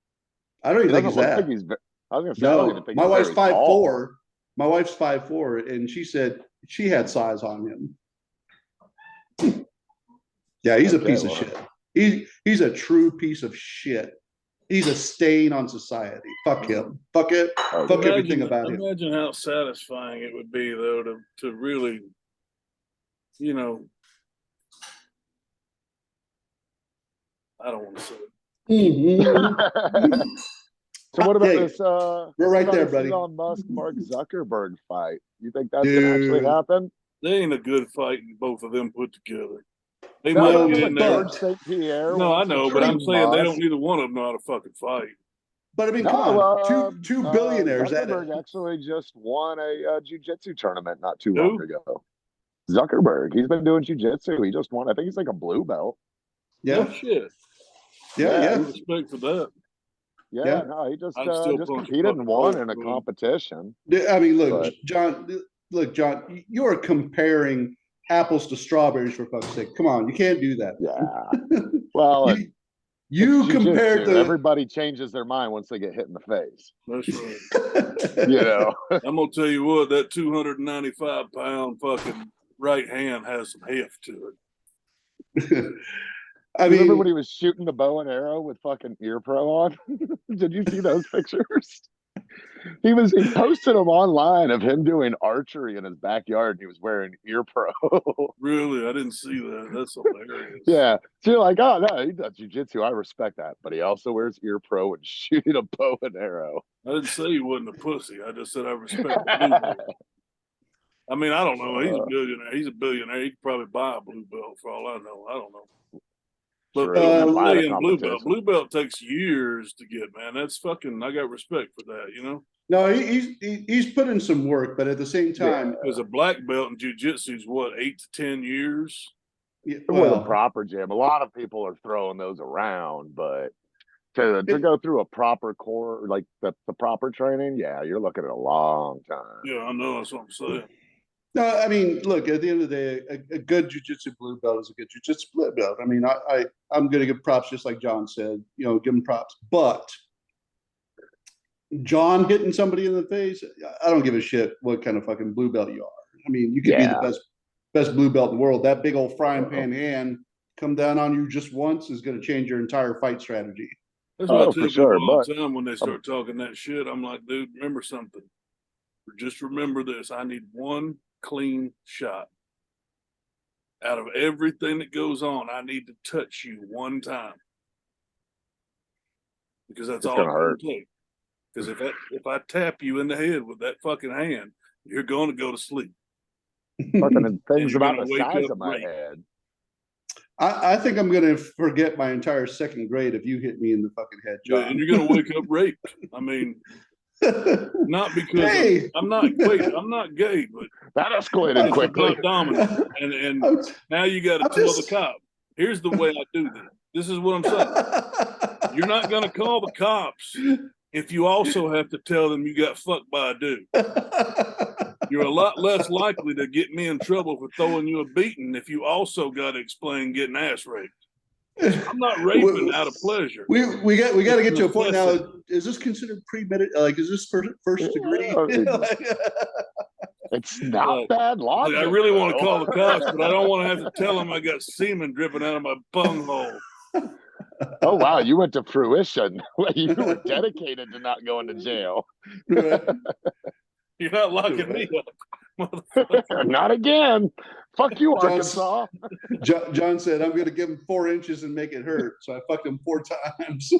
C: I don't
B: He
C: even think
B: doesn't
C: he's
B: look
C: that.
B: like he's. I was gonna say, I don't even
C: No,
B: think
C: my
B: he's
C: wife's
B: very tall.
C: 5'4". My wife's 5'4", and she said she had size on him. Yeah, he's a
B: Okay,
C: piece of
B: well.
C: shit. He's a true piece of shit. He's a stain on society. Fuck him. Fuck it.
B: Oh,
C: Fuck
B: yeah.
C: everything about him.
A: Imagine how satisfying it would be, though, to really, you know, I don't want to say it.
C: Mhm.
B: So what about
C: Hey,
B: this?
C: we're
B: what
C: right
B: about
C: there,
B: this
C: buddy.
B: Elon Musk, Mark Zuckerberg fight? You think that's gonna actually
C: Dude.
B: happen?
A: They ain't a good fight, both of them put together. They
C: No,
A: might
C: no,
A: get
B: but
A: in there.
B: George St. Pierre
A: No, I
B: wants to
A: know, but I'm
B: train
A: saying they
B: Musk.
A: don't. Neither one of them know how to fucking fight.
C: But I mean, come
B: No,
C: on, two billionaires at
B: Zuckerberg
C: it.
B: actually just won a jiu-jitsu tournament not too
A: Who?
B: long ago. Zuckerberg, he's been doing jiu-jitsu. He just won. I think he's like a blue belt.
A: No
C: Yeah,
A: shit.
C: yeah, yeah.
A: Respect for that.
B: Yeah,
C: Yeah.
B: no, he just
A: I'd still
B: just
A: punch a
B: competed and
A: fucking
B: won
A: hole
B: in a
A: through him.
B: competition.
C: I mean, look,
B: But-
C: John. Look, John. You are comparing apples to strawberries for fuck's sake. Come on, you can't do that.
B: Yeah. Well,
C: You
B: it's
C: compared
B: jiu-jitsu.
C: the.
B: Everybody changes their mind once they get hit in the face.
A: That's right.
B: You know.
A: I'm gonna tell you what, that 295-pound fucking right hand has some heft to it.
C: I
B: You remember
C: mean,
B: when he was shooting the bow and arrow with fucking ear pro on? Did you see those pictures? He posted them online of him doing archery in his backyard and he was wearing ear pro.
A: Really, I didn't see that. That's hilarious.
B: Yeah. So you're like, oh no, he does jujitsu. I respect that. But he also wears ear pro and shooting a bow and arrow.
A: I didn't say he wasn't a pussy. I just said I respect the blue belt. I mean, I don't know. He's a billionaire. He's a billionaire. He could probably buy a blue belt for all I know. I don't know. But
B: True, you can buy the
A: playing blue belt,
B: competition.
A: blue belt takes years to get, man. That's fucking. I got respect for that, you know.
C: no, he's put in some work, but at the same time,
A: Because a black belt in jiu-jitsu is what, 8 to 10 years.
B: With a
C: well,
B: proper gym. A lot of people are throwing those around, but to go through a proper core, like the proper training, yeah, you're looking at a long time.
A: Yeah, I know. That's what I'm saying.
C: no, I mean, look, at the end of the day, a good jujitsu blue belt is a good jujitsu blue belt. I mean, I'm going to give props, just like John said, give him props. But John hitting somebody in the face, I don't give a shit what kind of fucking blue belt you are. I mean, you could be the best blue belt in the world. That big old frying pan hand come down on you just once is going to change your entire fight strategy.
A: That's what I tell
B: for
A: people
B: sure,
A: all the time when they start talking that shit. I'm like, dude, remember something. Just remember this. I need one clean shot. Out of everything that goes on, I need to touch you one time. Because that's all it's going to take. Because if I tap you in the head with that fucking hand, you're going to go to sleep.
B: Fucking things about the
A: wake
B: size
A: up
B: of my
A: raped.
B: head.
C: I think I'm going to forget my entire second grade if you hit me in the fucking head,
A: Yeah,
C: John.
A: and you're going to wake up raped. I mean, not because
C: Hey!
A: I'm not gay, but
B: That escalated
A: it's
B: quickly.
A: about dominant. And now you got to tell the cop. Here's the way I do this. This is what I'm saying. You're not going to call the cops if you also have to tell them you got fucked by a dude. You're a lot less likely to get me in trouble for throwing you a beating if you also got to explain getting ass raped. I'm not raping out of pleasure.
C: We got to get to a point now. Is this considered premeditated? Like, is this first degree?
B: It's not bad logic.
A: I really want to call the cops, but I don't want to have to tell them I got semen dripping out of my bunghole.
B: Oh wow, you went to fruition. You were dedicated to not going to jail.
A: You're not locking me up, motherfucker.
B: Not again. Fuck you, Arkansas.
C: John said, I'm going to give him 4 inches and make it hurt. So I fucked him 4 times.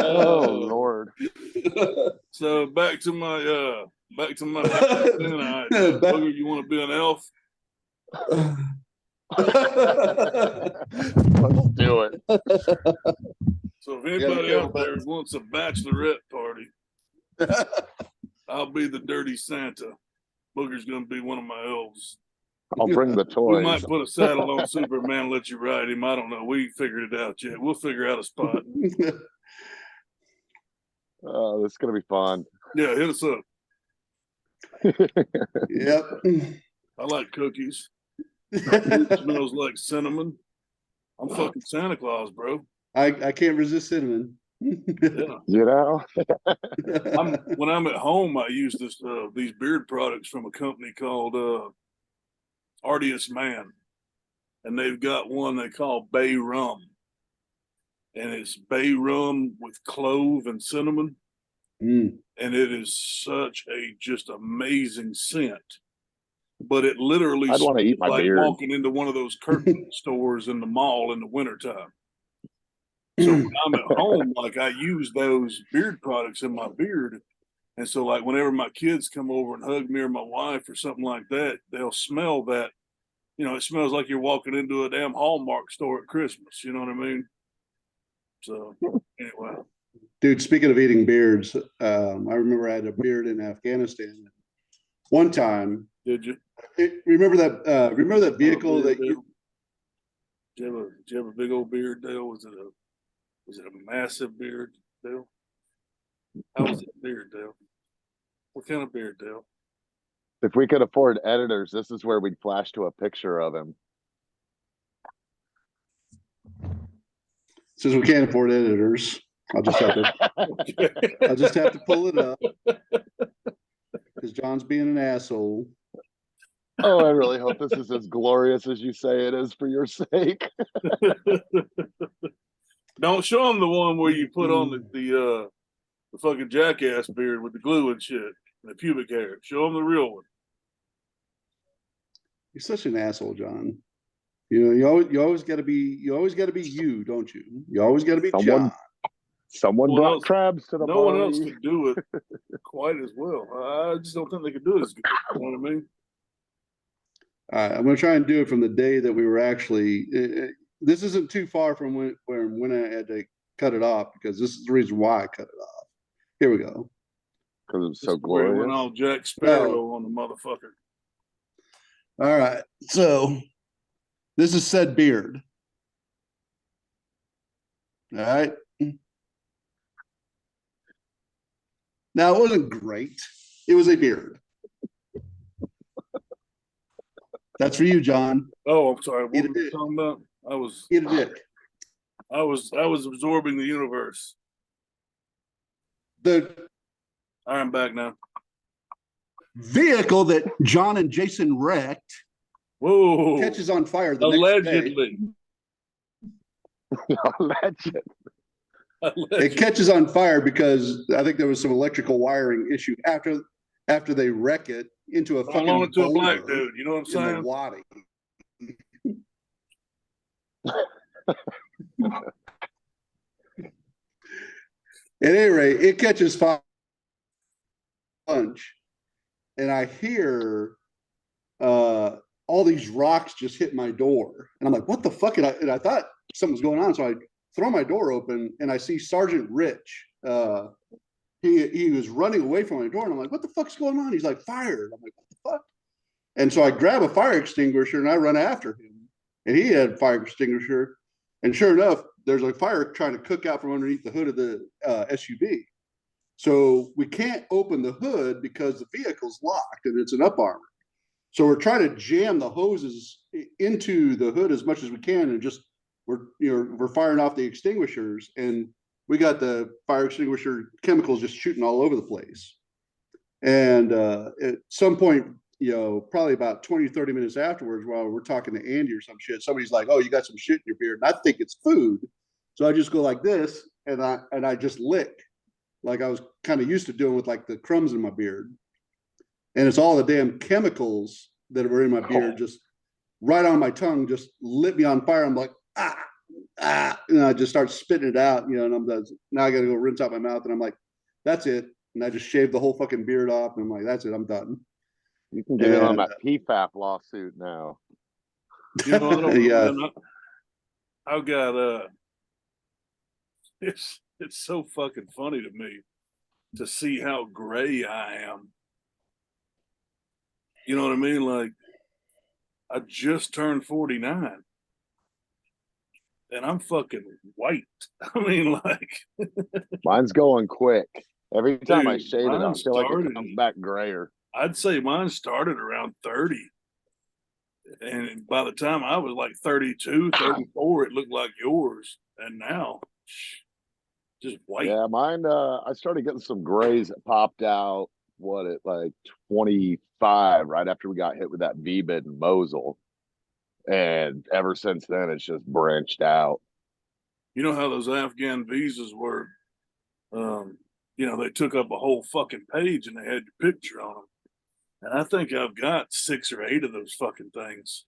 B: Oh Lord.
A: So back to my Booger, you want to be an elf?
B: Let's do it.
A: So if anybody out there wants a bachelorette party, I'll be the dirty Santa. Booger's gonna be one of my elves.
B: I'll bring the
A: We
B: toys.
A: might put a saddle on Superman and let you ride him. I don't know. We figured it out yet. We'll figure out a spot.
B: Oh, this is gonna be fun.
A: Yeah, hit us up.
C: Yep.
A: I like cookies. It smells like cinnamon. I'm fucking Santa Claus, bro.
C: I can't resist cinnamon.
A: Yeah.
B: You know?
A: When I'm at home, I use these beard products from a company called Artius Man, and they've got one they call Bay Rum, and it's bay rum with clove and cinnamon,
C: Mm.
A: and it is such a just amazing scent. But it literally
B: I'd want to eat my
A: like
B: beard.
A: walking into one of those curtain stores in the mall in the wintertime. So when I'm at home, like I use those beard products in my beard. And so like whenever my kids come over and hug me or my wife or something like that, they'll smell that, it smells like you're walking into a damn Hallmark store at Christmas. You know what I mean? So anyway.
C: Dude, speaking of eating beards, I remember I had a beard in Afghanistan. One time,
A: Did you?
C: remember that vehicle that you
A: Did you have a big old beard, Dale? Was it a massive beard, Dale? How was that beard, Dale? What kind of beard, Dale?
B: If we could afford editors, this is where we'd flash to a picture of him.
C: since we can't afford editors, I'll just have to pull it up because John's being an asshole.
B: Oh, I really hope this is as glorious as you say it is for your sake.
A: Don't show him the one where you put on the fucking jackass beard with the glue and shit, and the pubic hair. Show him the real one.
C: You're such an asshole, John. You always got to be you, don't you? You always got to be John.
B: Someone
A: No one
B: brought
A: else-
B: crabs to the
A: No one
B: party.
A: else could do it quite as well. I just don't think they could do it as good. You know what I mean?
C: I'm going to try and do it from the day that we were actually. This isn't too far from when I had to cut it off because this is the reason why I cut it off. Here we go.
B: Because it was so
A: This is where he went
B: glorious.
A: all Jack Sparrow on the motherfucker.
C: All right, so this is said beard. All right. Now it wasn't great. It was a beard. That's for you, John.
A: Oh, I'm sorry. What
C: Eat
A: were
C: a
A: we
C: dick.
A: talking about?
C: Eat a dick.
A: I was absorbing the universe.
C: The
A: I'm back now.
C: vehicle that John and Jason wrecked
A: Whoa.
C: catches on fire the next day.
A: Allegedly.
B: Legend.
C: It catches on fire because I think there was some electrical wiring issue after they wreck it into a
A: Fall
C: fucking
A: on it to a black
C: boulder
A: dude. You know what I'm
C: in
A: saying?
C: the Wadi. At any rate, it catches fire lunch, and I hear all these rocks just hit my door, and I'm like, "What the fuck?" And I thought something was going on, so I throw my door open, and I see Sergeant Rich. He was running away from my door, and I'm like, "What the fuck's going on?" He's like, "Fired." I'm like, "What the fuck?" And so I grab a fire extinguisher and I run after him, and he had a fire extinguisher, and sure enough, there's a fire trying to cook out from underneath the hood of the SUV. So we can't open the hood because the vehicle's locked and it's an up armor. So we're trying to jam the hoses into the hood as much as we can, and just we're firing off the extinguishers, and we got the fire extinguisher chemicals just shooting all over the place. And at some point, probably about 20, 30 minutes afterwards, while we're talking to Andy or some shit, somebody's like, "Oh, you got some shit in your beard." And I think it's food. So I just go like this, and I just lick, like I was kind of used to doing with like the crumbs in my beard. And it's all the damn chemicals that were in my beard, just right on my tongue, just lit me on fire. I'm like, and I just start spitting it out, and now I got to go rinse out my mouth, and I'm like, that's it. And I just shaved the whole fucking beard off, and I'm like, that's it, I'm done.
B: You can get in on that PFAP lawsuit now.
A: I don't know,
C: Yeah.
A: man. I've got it's so fucking funny to me to see how gray I am. You know what I mean? Like I just turned 49. And I'm fucking white. I mean, like,
B: Mine's going quick. Every time I
A: dude,
B: shave it, I
A: mine
B: feel like it
A: started,
B: comes back grayer.
A: I'd say mine started around 30. And by the time I was like 32, 34, it looked like yours. And now, just white.
B: Yeah, mine. I started getting some grays that popped out. What at like 25, right after we got hit with that VBID in Mosul, and ever since then it's just branched out.
A: You know how those Afghan visas were? They took up a whole fucking page and they had your picture on them. And I think I've got 6 or 8 of those fucking things.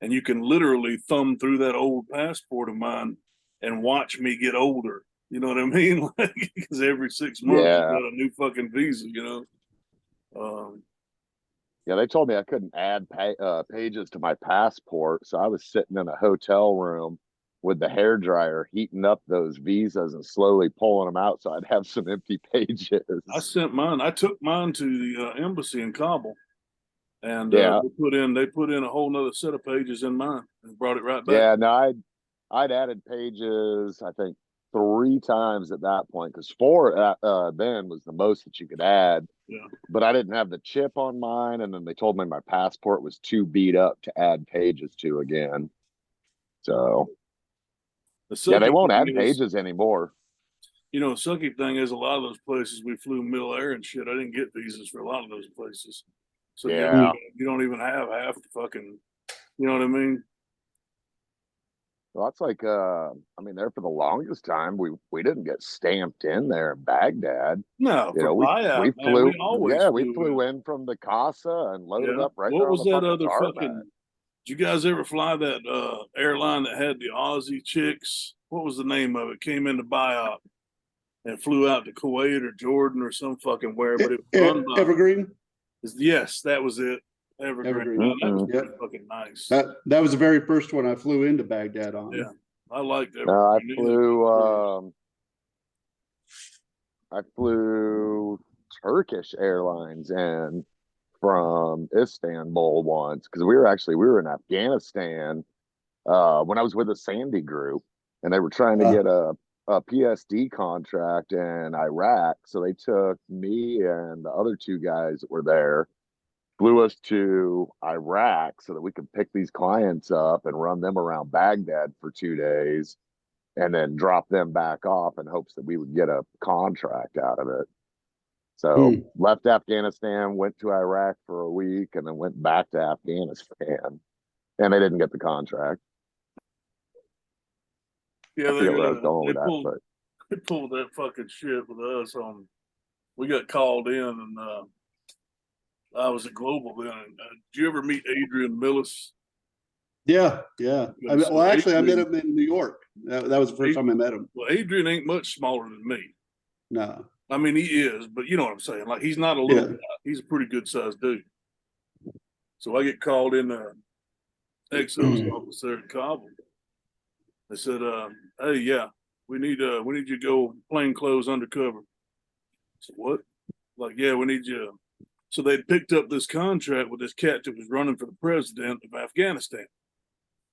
A: And you can literally thumb through that old passport of mine and watch me get older. You know what I mean? Like, because every 6 months
B: Yeah.
A: you got a new fucking visa,
B: Yeah, they told me I couldn't add pages to my passport, so I was sitting in a hotel room with the hair dryer heating up those visas and slowly pulling them out, so I'd have some empty pages.
A: I took mine to the embassy in Kabul, and
B: Yeah.
A: they put in a whole nother set of pages in mine and brought it right back.
B: Yeah, no, I'd added pages, I think 3 times at that point, because 4 then was the most that you could add.
A: Yeah.
B: But I didn't have the chip on mine, and then they told me my passport was too beat up to add pages to again. So yeah, they won't add pages anymore.
A: The sucky thing is a lot of those places we flew middle air and shit. I didn't get visas for a lot of those places. So
B: yeah,
A: you don't even have half the fucking, you know what I mean?
B: Well, that's like there for the longest time we didn't get stamped in there in Baghdad.
A: No,
B: You know, we flew, we flew in from the Casa and loaded up right there on the fucking tarmac.
A: Did you guys ever fly that airline that had the Aussie chicks? What was the name of it? Came into buyout and flew out to Kuwait or Jordan or some fucking where, but it was
C: Evergreen.
A: Yes, that was it. Evergreen. That was pretty fucking nice.
C: That was the very first one I flew into Baghdad on.
A: Yeah, I liked it.
B: I flew Turkish Airlines and from Istanbul once because we were in Afghanistan when I was with the Sandy group, and they were trying to get a PSD contract in Iraq. So they took me and the other 2 guys that were there, flew us to Iraq so that we could pick these clients up and run them around Baghdad for 2 days and then drop them back off in hopes that we would get a contract out of it. So left Afghanistan, went to Iraq for a week, and then went back to Afghanistan, and they didn't get the contract.
A: Yeah,
B: they
A: pulled that fucking shit with us on. We got called in, and I was at Global then. Did you ever meet Adrian Millis?
C: Yeah. I met him in New York. That was the first time I met him.
A: Well, Adrian ain't much smaller than me.
C: No.
A: I mean, he is, but you know what I'm saying. Like, he's not a little guy. He's a pretty good sized dude. So I get called in Exo's office there in Kabul. They said, "Hey, yeah, we need you to go plain clothes undercover." I said, "What?" Like, yeah, we need you. So they'd picked up this contract with this cat that was running for the president of Afghanistan.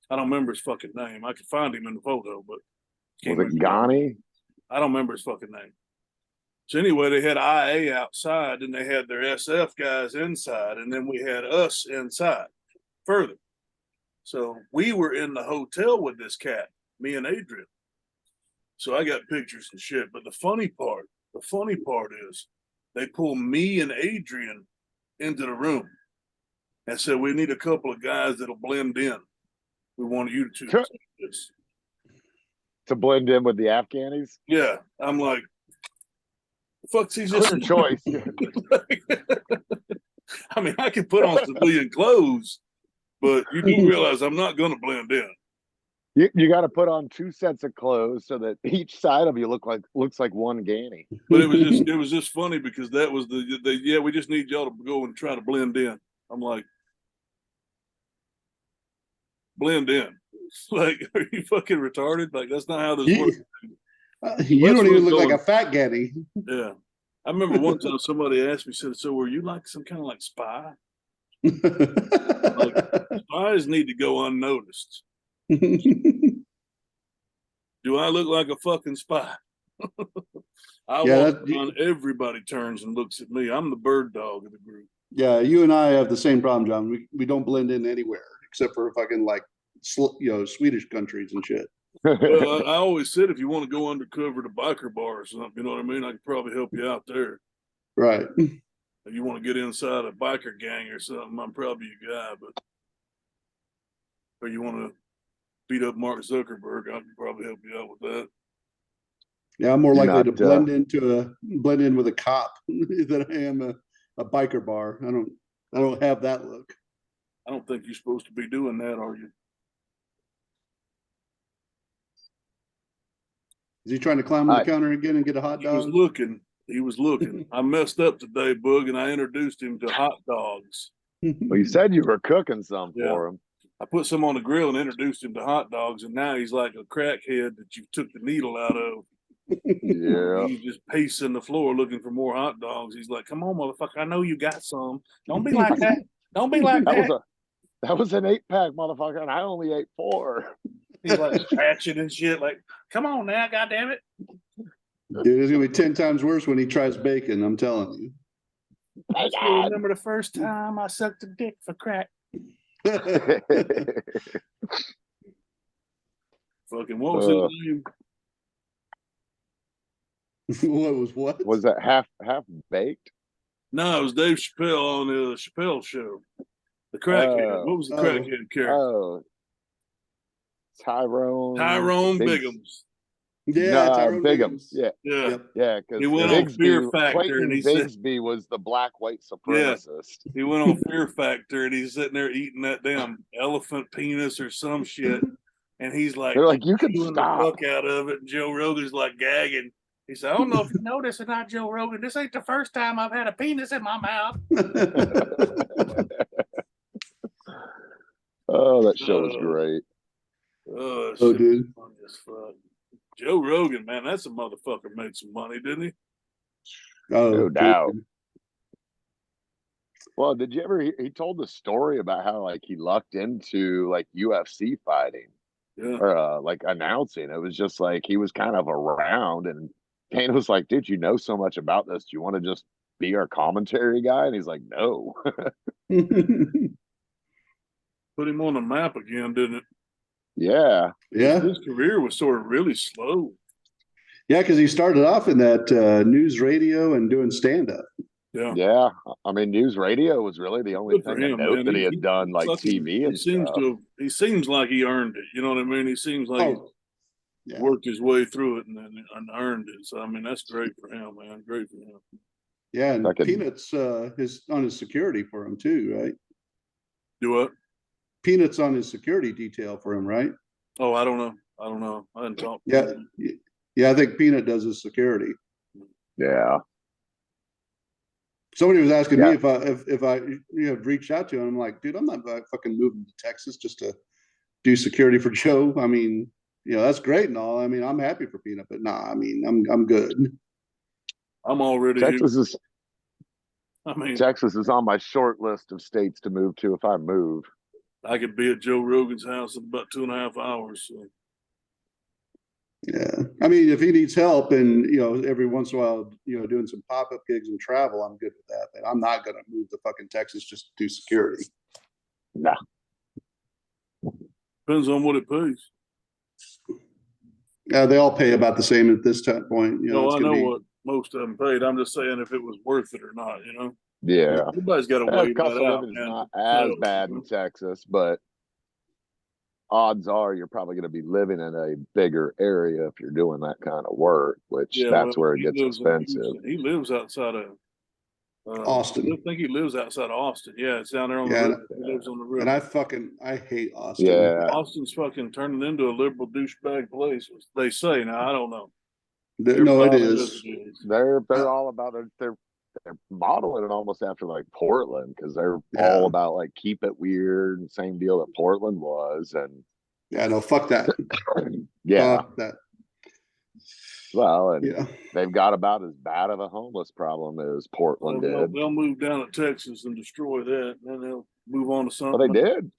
A: I don't remember his fucking name. I could find him in the photo, but
B: was it Ghani?
A: I don't remember his fucking name. So anyway, they had IA outside, and they had their SF guys inside, and then we had us inside further. So we were in the hotel with this cat, me and Adrian. So I got pictures and shit. But the funny part is they pull me and Adrian into the room and said, "We need a couple of guys that'll blend in. We want you to do this."
B: To blend in with the Afghanis?
A: Yeah. I'm like, the fuck's he just
B: a choice.
A: I mean, I can put on civilian clothes, but you do realize I'm not going to blend in.
B: You got to put on 2 sets of clothes so that each side of you looks like one Ghani.
A: But it was just funny because that was we just need y'all to go and try to blend in. I'm like, blend in? Like, are you fucking retarded? Like, that's not how this works.
C: You don't even look like a fat Getty.
A: Yeah. I remember one time somebody asked me, said, "So were you like some kind of like spy?" Spies need to go unnoticed. Do I look like a fucking spy? I
C: Yeah,
A: walk around, everybody turns and looks at me. I'm the bird dog of the group.
C: yeah, you and I have the same problem, John. We don't blend in anywhere except for fucking like Swedish countries and shit.
A: Well, I always said if you want to go undercover to biker bar or something, you know what I mean? I could probably help you out there.
C: Right.
A: If you want to get inside a biker gang or something, I'm probably your guy. But or you want to beat up Mark Zuckerberg, I can probably help you out with that.
C: Yeah, I'm more likely
B: Not,
C: to blend in with a cop than I am a biker bar. I don't have that look.
A: I don't think you're supposed to be doing that, are you?
C: Is he trying to climb on the counter again and get a hot
A: He was
C: dog?
A: looking. He was looking. I messed up today, Boog, and I introduced him to hot dogs.
B: Well, you said you were cooking some for him.
A: I put some on the grill and introduced him to hot dogs, and now he's like a crackhead that you took the needle out of.
B: Yeah.
A: He's just pacing the floor looking for more hot dogs. He's like, "Come on, motherfucker! I know you got some. Don't be like that. Don't be like that."
B: That was an 8-pack, motherfucker, and I only ate 4.
A: He's like scratching and shit. Like, come on now, goddamn it!
C: Dude, it's gonna be 10 times worse when he tries bacon. I'm telling you.
A: I still remember the first time I sucked a dick for crack. Fucking what was his name?
C: What was what?
B: Was that half baked?
A: No, it was Dave Chappelle on the Chappelle show. The crackhead. What was the crackhead character?
B: Oh,
A: Tyrone Biggums.
C: Yeah, Tyrone
B: Biggums.
C: Biggums.
A: Yeah.
B: Yeah, because
A: he went on Fear Factor and he
B: Bigsby was the black white supremacist.
A: He went on Fear Factor and he's sitting there eating that damn elephant penis or some shit. And he's like,
B: they're like, you can
A: chewing
B: stop.
A: the fuck out of it. And Joe Rogan's like gagging. He said, I don't know if you know this or not, Joe Rogan. This ain't the first time I've had a penis in my mouth.
B: Oh, that show was great.
A: Oh,
C: dude.
A: Funny as fuck. Joe Rogan, man, that's a motherfucker made some money, didn't he?
C: Oh,
B: no doubt. Well, did you ever? He told the story about how like he lucked into like UFC fighting, or like announcing. It was just like he was kind of around, and Dana was like, "Dude, you know so much about this. Do you want to just be our commentary guy?" And he's like, "No."
A: Put him on the map again, didn't it?
C: Yeah.
A: His career was sort of really slow.
C: Yeah, because he started off in that news radio and doing stand-up.
B: Yeah. I mean, news radio was really the only thing I know that he had done like TV and stuff.
A: He seems like he earned it. You know what I mean? He seems like he worked his way through it and earned it. So I mean, that's great for him, man. Great for him.
C: Yeah, and Peanuts is on his security for him too, right?
A: Do what?
C: Peanuts on his security detail for him, right?
A: Oh, I don't know. I didn't talk.
C: Yeah, I think Peanut does his security.
B: Yeah.
C: Somebody was asking me if I reached out to him. I'm like, dude, I'm not fucking moving to Texas just to do security for Joe. I mean, that's great and all. I mean, I'm happy for Peanut, but nah, I mean, I'm good.
A: I'm already
B: Texas
A: here.
B: Texas is on my short list of states to move to if I move.
A: I could be at Joe Rogan's house in about 2.5 hours. So.
C: Yeah, I mean, if he needs help and every once in a while, doing some pop-up gigs and travel, I'm good with that. But I'm not gonna move to fucking Texas just to do security.
B: Nah.
A: Depends on what it pays.
C: Yeah, they all pay about the same at this point.
A: I know what most of them paid. I'm just saying if it was worth it or not.
B: Yeah,
A: everybody's got to weigh
B: cost
A: that
B: of
A: out.
B: living is not as bad in Texas, but odds are you're probably going to be living in a bigger area if you're doing that kind of work, which that's where it gets expensive.
A: He lives outside of
C: Austin.
A: I think he lives outside of Austin. Yeah, it's down there on the river. He lives on the river.
C: And I hate Austin.
B: Yeah.
A: Austin's fucking turning into a liberal douchebag place. They say. Now I don't know.
C: No, it is.
B: They're all about it. They're modeling it almost after like Portland because they're all about like keep it weird. Same deal that Portland was, and
C: no, fuck that.
B: Yeah,
C: fuck that.
B: Well, and
C: Yeah.
B: they've got about as bad of a homeless problem as Portland
A: They'll,
B: did.
A: they'll move down to Texas and destroy that, and then they'll move on to
B: Well, they
A: something.
B: did.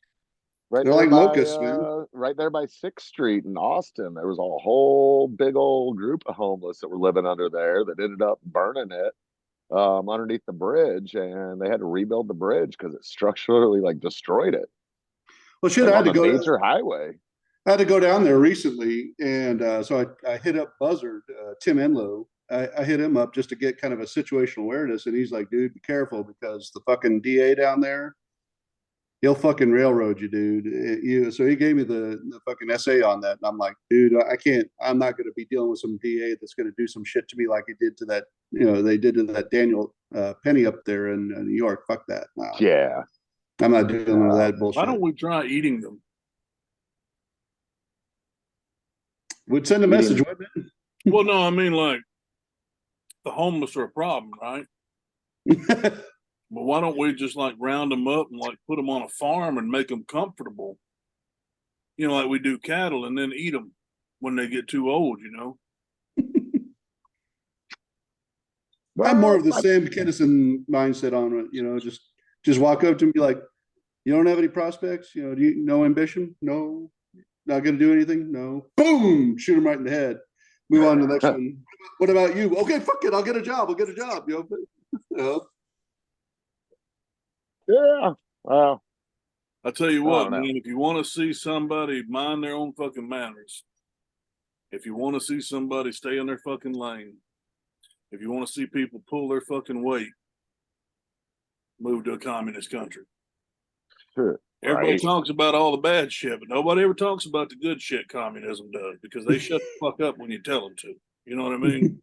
B: Right
C: They're
B: there
C: like
B: by
C: locusts, man.
B: right there by 6th Street in Austin. There was a whole big old group of homeless that were living under there that ended up burning it underneath the bridge, and they had to rebuild the bridge because it structurally like destroyed it.
C: Well, shit,
B: Like
C: I had
B: on
C: to
B: the
C: go.
B: major highway.
C: I had to go down there recently, and so I hit up Buzzard, Tim Enlow. I hit him up just to get kind of a situational awareness, and he's like, "Dude, be careful because the fucking DA down there, he'll fucking railroad you, dude." So he gave me the fucking essay on that, and I'm like, "Dude, I can't. I'm not going to be dealing with some DA that's going to do some shit to me like he did to that. They did to that Daniel Penny up there in New York. Fuck that. No,
B: Yeah.
C: I'm not dealing with that bullshit.
A: Why don't we try eating them?
C: Would send a message, wouldn't it?
A: Well, no, I mean like the homeless are a problem, right? But why don't we just like round them up and like put them on a farm and make them comfortable? Like we do cattle, and then eat them when they get too old.
C: I'm more of the
B: Well,
C: Sam Kinison mindset on it. Just walk up to him and be like, "You don't have any prospects? Do you no ambition? No, not going to do anything? No." Boom! Shoot him right in the head. Move on to the next one. What about you? Okay, fuck it. I'll get a job. I'll get a job.
B: yeah. Well,
A: I tell you
B: I
A: what,
B: don't know.
A: man, if you want to see somebody mind their own fucking manners, if you want to see somebody stay in their fucking lane, if you want to see people pull their fucking weight, move to a communist country.
B: Sure.
A: Everybody
B: Right.
A: talks about all the bad shit, but nobody ever talks about the good shit communism does because they shut the fuck up when you tell them to. You know what I mean?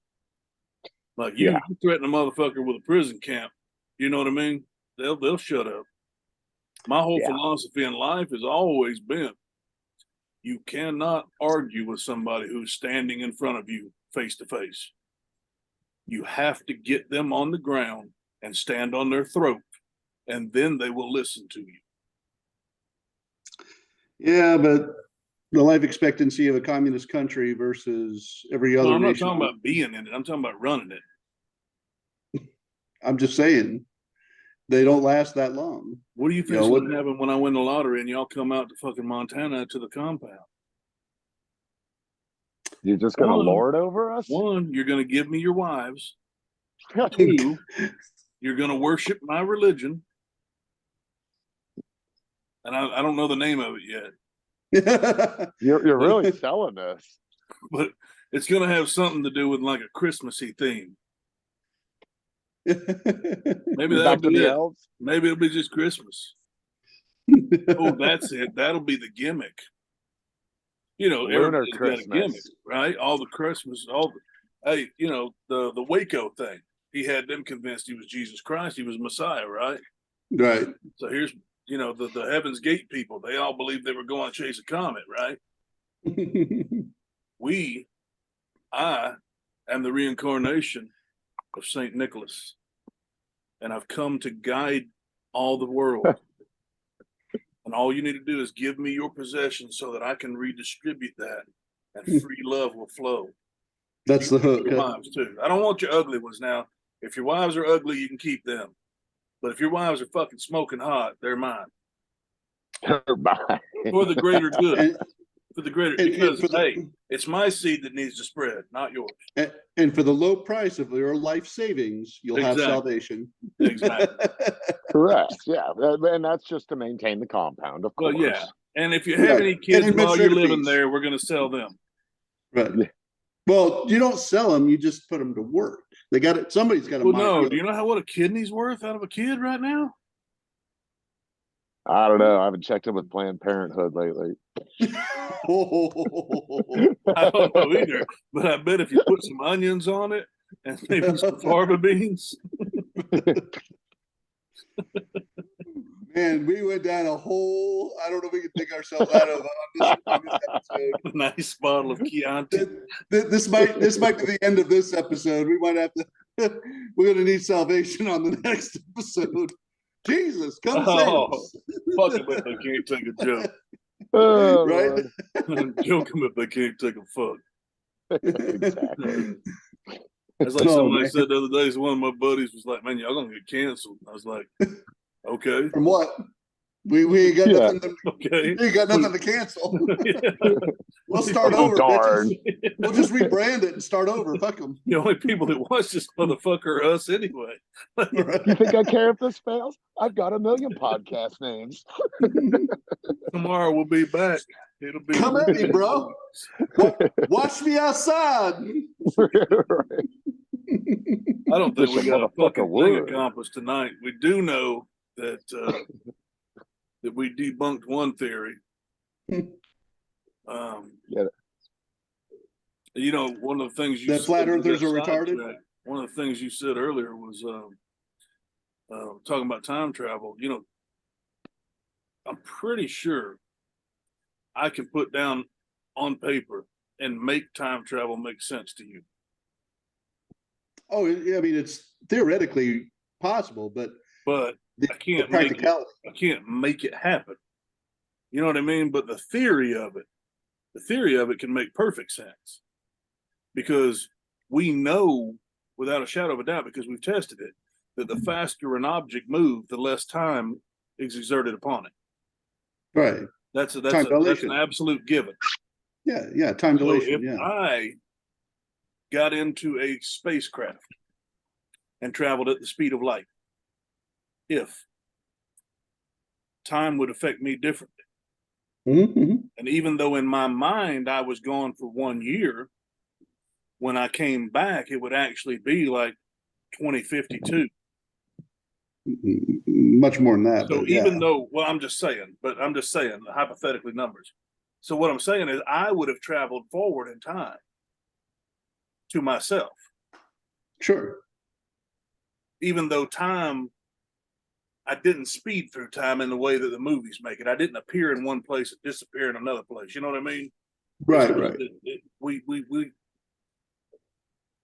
A: Like you
B: Yeah.
A: threaten a motherfucker with a prison camp, you know what I mean? They'll shut up. My whole
B: Yeah.
A: philosophy in life has always been you cannot argue with somebody who's standing in front of you face to face. You have to get them on the ground and stand on their throat, and then they will listen to you.
C: Yeah, but the life expectancy of a communist country versus every other
A: No, I'm not
C: nation.
A: talking about being in it. I'm talking about running it.
C: I'm just saying they don't last that long.
A: What do you think's going to happen when I win the lottery and y'all come out to fucking Montana to the compound?
B: You're just going to lord over us?
A: One, you're going to give me your wives. Two, you're going to worship my religion. And I don't know the name of it yet.
B: You're really selling this.
A: But it's going to have something to do with like a Christmassy theme. Maybe that'll be it.
B: Elves?
A: Maybe it'll be just Christmas. Oh, that's it. That'll be the gimmick. Everybody's got a gimmick, right? All the Christmas, hey, the Waco thing. He had them convinced he was Jesus Christ. He was Messiah, right?
C: Right.
A: So here's, the Heaven's Gate people. They all believed they were going to chase a comet, right? I am the reincarnation of St. Nicholas. And I've come to guide all the world. And all you need to do is give me your possessions so that I can redistribute that and free love will flow.
C: That's the hook.
A: Your wives too. I don't want your ugly ones now. If your wives are ugly, you can keep them. But if your wives are fucking smoking hot, they're mine.
B: Bye.
A: For the greater good. Because
C: hey,
A: it's my seed that needs to spread, not yours.
C: And for the low price of your life savings, you'll have salvation.
A: Exactly.
B: Correct. Yeah. And that's just to maintain the compound, of course.
A: Well, yeah. And if you have any kids while you're living there, we're going to sell them.
C: Right. Yeah. Well, you don't sell them, you just put them to work. They got it. Somebody's got to.
A: Well, no. Do you know what a kidney's worth out of a kid right now?
B: I don't know. I haven't checked in with Planned Parenthood lately.
A: I don't know either. But I bet if you put some onions on it and maybe some fava beans.
C: Man, we went down a whole. I don't know if we can take ourselves out of on this episode.
A: A nice bottle of Chianti.
C: This might be the end of this episode. We might have to. We're gonna need salvation on the next episode. Jesus, come save us.
A: Fuck them if they can't take a joke.
B: Oh,
C: right?
A: Joke them if they can't take a fuck.
B: Exactly.
A: It's like
C: No,
A: somebody
C: man.
A: said the other day, so one of my buddies was like, man, y'all gonna get canceled. I was like, okay,
C: From what? We ain't got
B: Yeah.
C: nothing to
A: okay.
C: we ain't got nothing to cancel.
A: Yeah.
C: We'll start
B: Oh,
C: over,
B: darn.
C: bitches. We'll just rebrand it and start over. Fuck them.
A: The only people that watch this motherfucker are us anyway.
B: You think I care if this fails? I've got a million podcast names.
A: Tomorrow we'll be back. It'll be
C: Come at me, bro. Watch me outside.
B: Right.
A: I don't think
B: Wish
A: we
B: a
A: got a
B: motherfucker
A: fucking thing
B: would.
A: accomplished tonight. We do know that that we debunked one theory.
B: Yeah.
A: You know, one of the things you
C: That
A: said
C: flat
A: we
C: earthers
A: got
C: are retarded?
A: sidetracked. One of the things you said earlier was talking about time travel. You know, I'm pretty sure I can put down on paper and make time travel make sense to you.
C: Oh, yeah, I mean, it's theoretically possible, but
A: But
C: the,
A: I can't
C: the
A: make it,
C: practicality.
A: I can't make it happen. You know what I mean? But the theory of it can make perfect sense because we know without a shadow of a doubt, because we've tested it, that the faster an object moves, the less time is exerted upon it.
C: Right.
A: That's
C: Time
A: an
C: dilation.
A: absolute given.
C: Yeah, time
A: So
C: dilation.
A: if
C: Yeah.
A: I got into a spacecraft and traveled at the speed of light, if time would affect me differently.
C: Mm-hmm.
A: And even though in my mind I was gone for 1 year, when I came back, it would actually be like 2052.
C: Much more than that.
A: So
C: But
A: even
C: yeah.
A: though, well, I'm just saying hypothetically numbers. So what I'm saying is I would have traveled forward in time to myself,
C: Sure.
A: even though time, I didn't speed through time in the way that the movies make it. I didn't appear in one place and disappear in another place. You know what I mean?
C: Right,
A: It's-
C: right.
A: we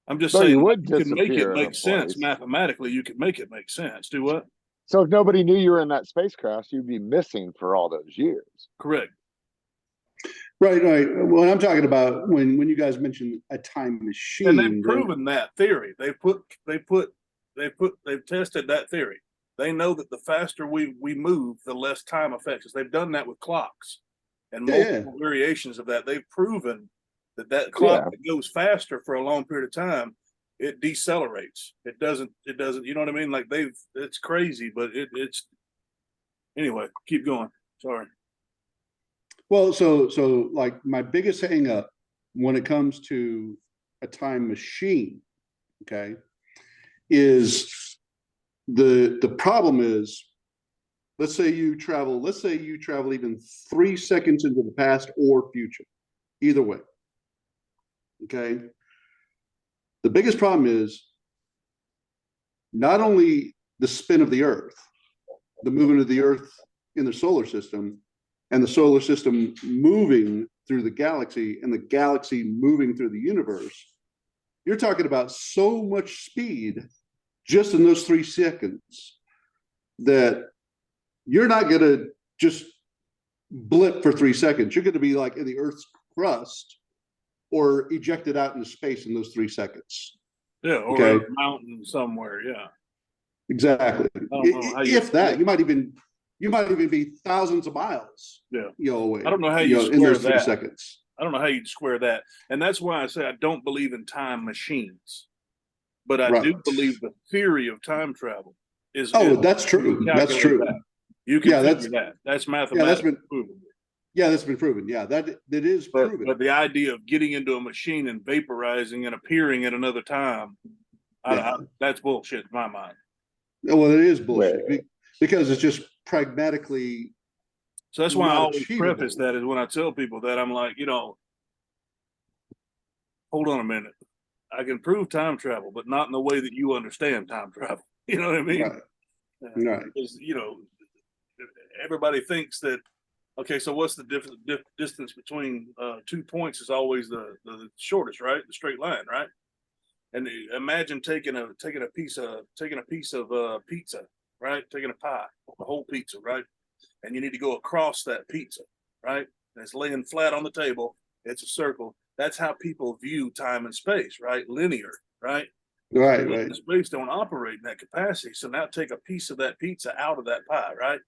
A: I'm just
B: So
A: saying,
B: you
A: like,
B: would
A: you can make it
B: disappear in a
A: make sense
B: place.
A: mathematically. You can make it make sense. Do what?
B: So if nobody knew you were in that spacecraft, you'd be missing for all those years.
A: Correct.
C: Right. Well, I'm talking about when you guys mentioned a time machine.
A: And they've proven that theory. They've tested that theory. They know that the faster we move, the less time affects us. They've done that with clocks and multiple variations of that. They've proven that clock that goes faster for a long period of time, it decelerates. It doesn't, you know what I mean? Like it's crazy, but it's anyway, keep going. Sorry.
C: Well, so like my biggest hang up when it comes to a time machine, okay, is the problem is, let's say you travel even 3 seconds into the past or future, either way. Okay. The biggest problem is not only the spin of the Earth, the movement of the Earth in the solar system, and the solar system moving through the galaxy and the galaxy moving through the universe. You're talking about so much speed just in those 3 seconds that you're not going to just blip for 3 seconds. You're going to be like in the Earth's crust or ejected out into space in those 3 seconds.
A: Yeah, or
C: okay.
A: in a mountain somewhere. Yeah,
C: exactly. If that, you might even be thousands of miles.
A: Yeah,
C: away.
A: I don't know how you
C: in those 3 seconds.
A: I don't know how you'd square that, and that's why I say I don't believe in time machines, but I do believe the theory of time travel is.
C: Oh, that's true. That's true.
A: That. You can figure that. That's mathematically proven.
C: Yeah, that's been proven. Yeah, that is proven.
A: But the idea of getting into a machine and vaporizing and appearing at another time, that's bullshit in my mind.
C: Well, it is bullshit because it's just pragmatically.
A: So that's why I always preface that is when I tell people that I'm like, hold on a minute. I can prove time travel, but not in the way that you understand time travel. You know what I mean?
C: Right.
A: Because, everybody thinks that, okay, so what's the distance between 2 points is always the shortest, right? The straight line, right? And imagine taking a piece of pizza, right? Taking a pie, a whole pizza, right? And you need to go across that pizza, right? And it's laying flat on the table. It's a circle. that's how people view time and space, right? Linear, right?
C: Right,
A: Time
C: right.
A: and space don't operate in that capacity. So now take a piece of that pizza out of that pie, right?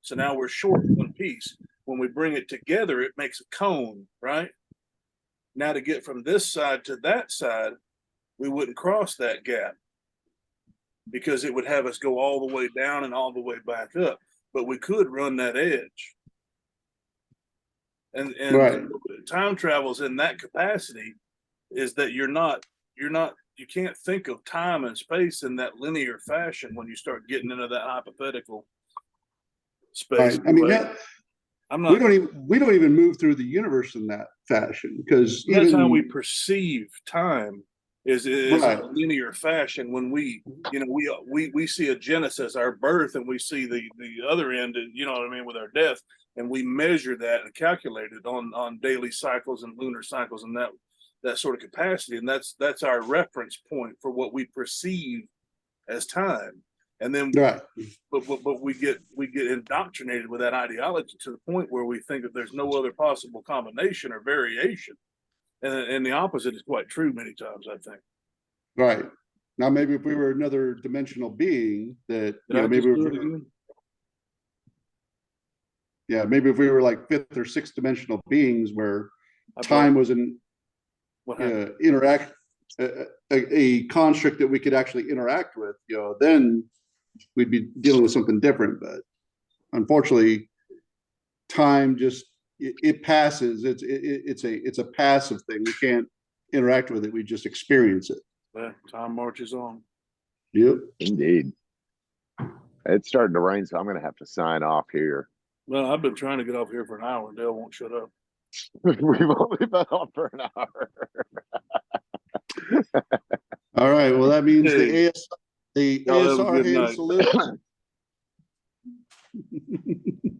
A: So now we're short one piece. When we bring it together, it makes a cone, right? Now to get from this side to that side, we wouldn't cross that gap because it would have us go all the way down and all the way back up. But we could run that edge. And
C: Right.
A: time travels in that capacity is that you can't think of time and space in that linear fashion when you start getting into that hypothetical space.
C: Right. I mean,
A: I'm
C: we
A: not.
C: don't even move through the universe in that fashion, because
A: That's
C: even
A: how we perceive time is
C: Right.
A: in a linear fashion. When we see a genesis, our birth, and we see the other end, you know what I mean, with our death, and we measure that and calculate it on daily cycles and lunar cycles and that sort of capacity, and that's our reference point for what we perceive as time. And then
C: right.
A: but we get indoctrinated with that ideology to the point where we think that there's no other possible combination or variation, and the opposite is quite true many times, I think.
C: Right. Now, maybe if we were another dimensional being, that maybe maybe if we were like fifth or sixth dimensional beings, where time was an a construct that we could actually interact with, then we'd be dealing with something different. But unfortunately, time just it passes. It's a passive thing. We can't interact with it. We just experience it.
A: Yeah, time marches on.
C: Yep.
B: Indeed. It's starting to rain, so I'm going to have to sign off here.
A: Well, I've been trying to get off here for an hour, and Dale won't shut up.
B: We've only been on for an hour.
C: All right. Well, that means
A: Hey.
C: the
A: Y'all have a
C: ASR
A: good
C: hand
A: night.
C: salute.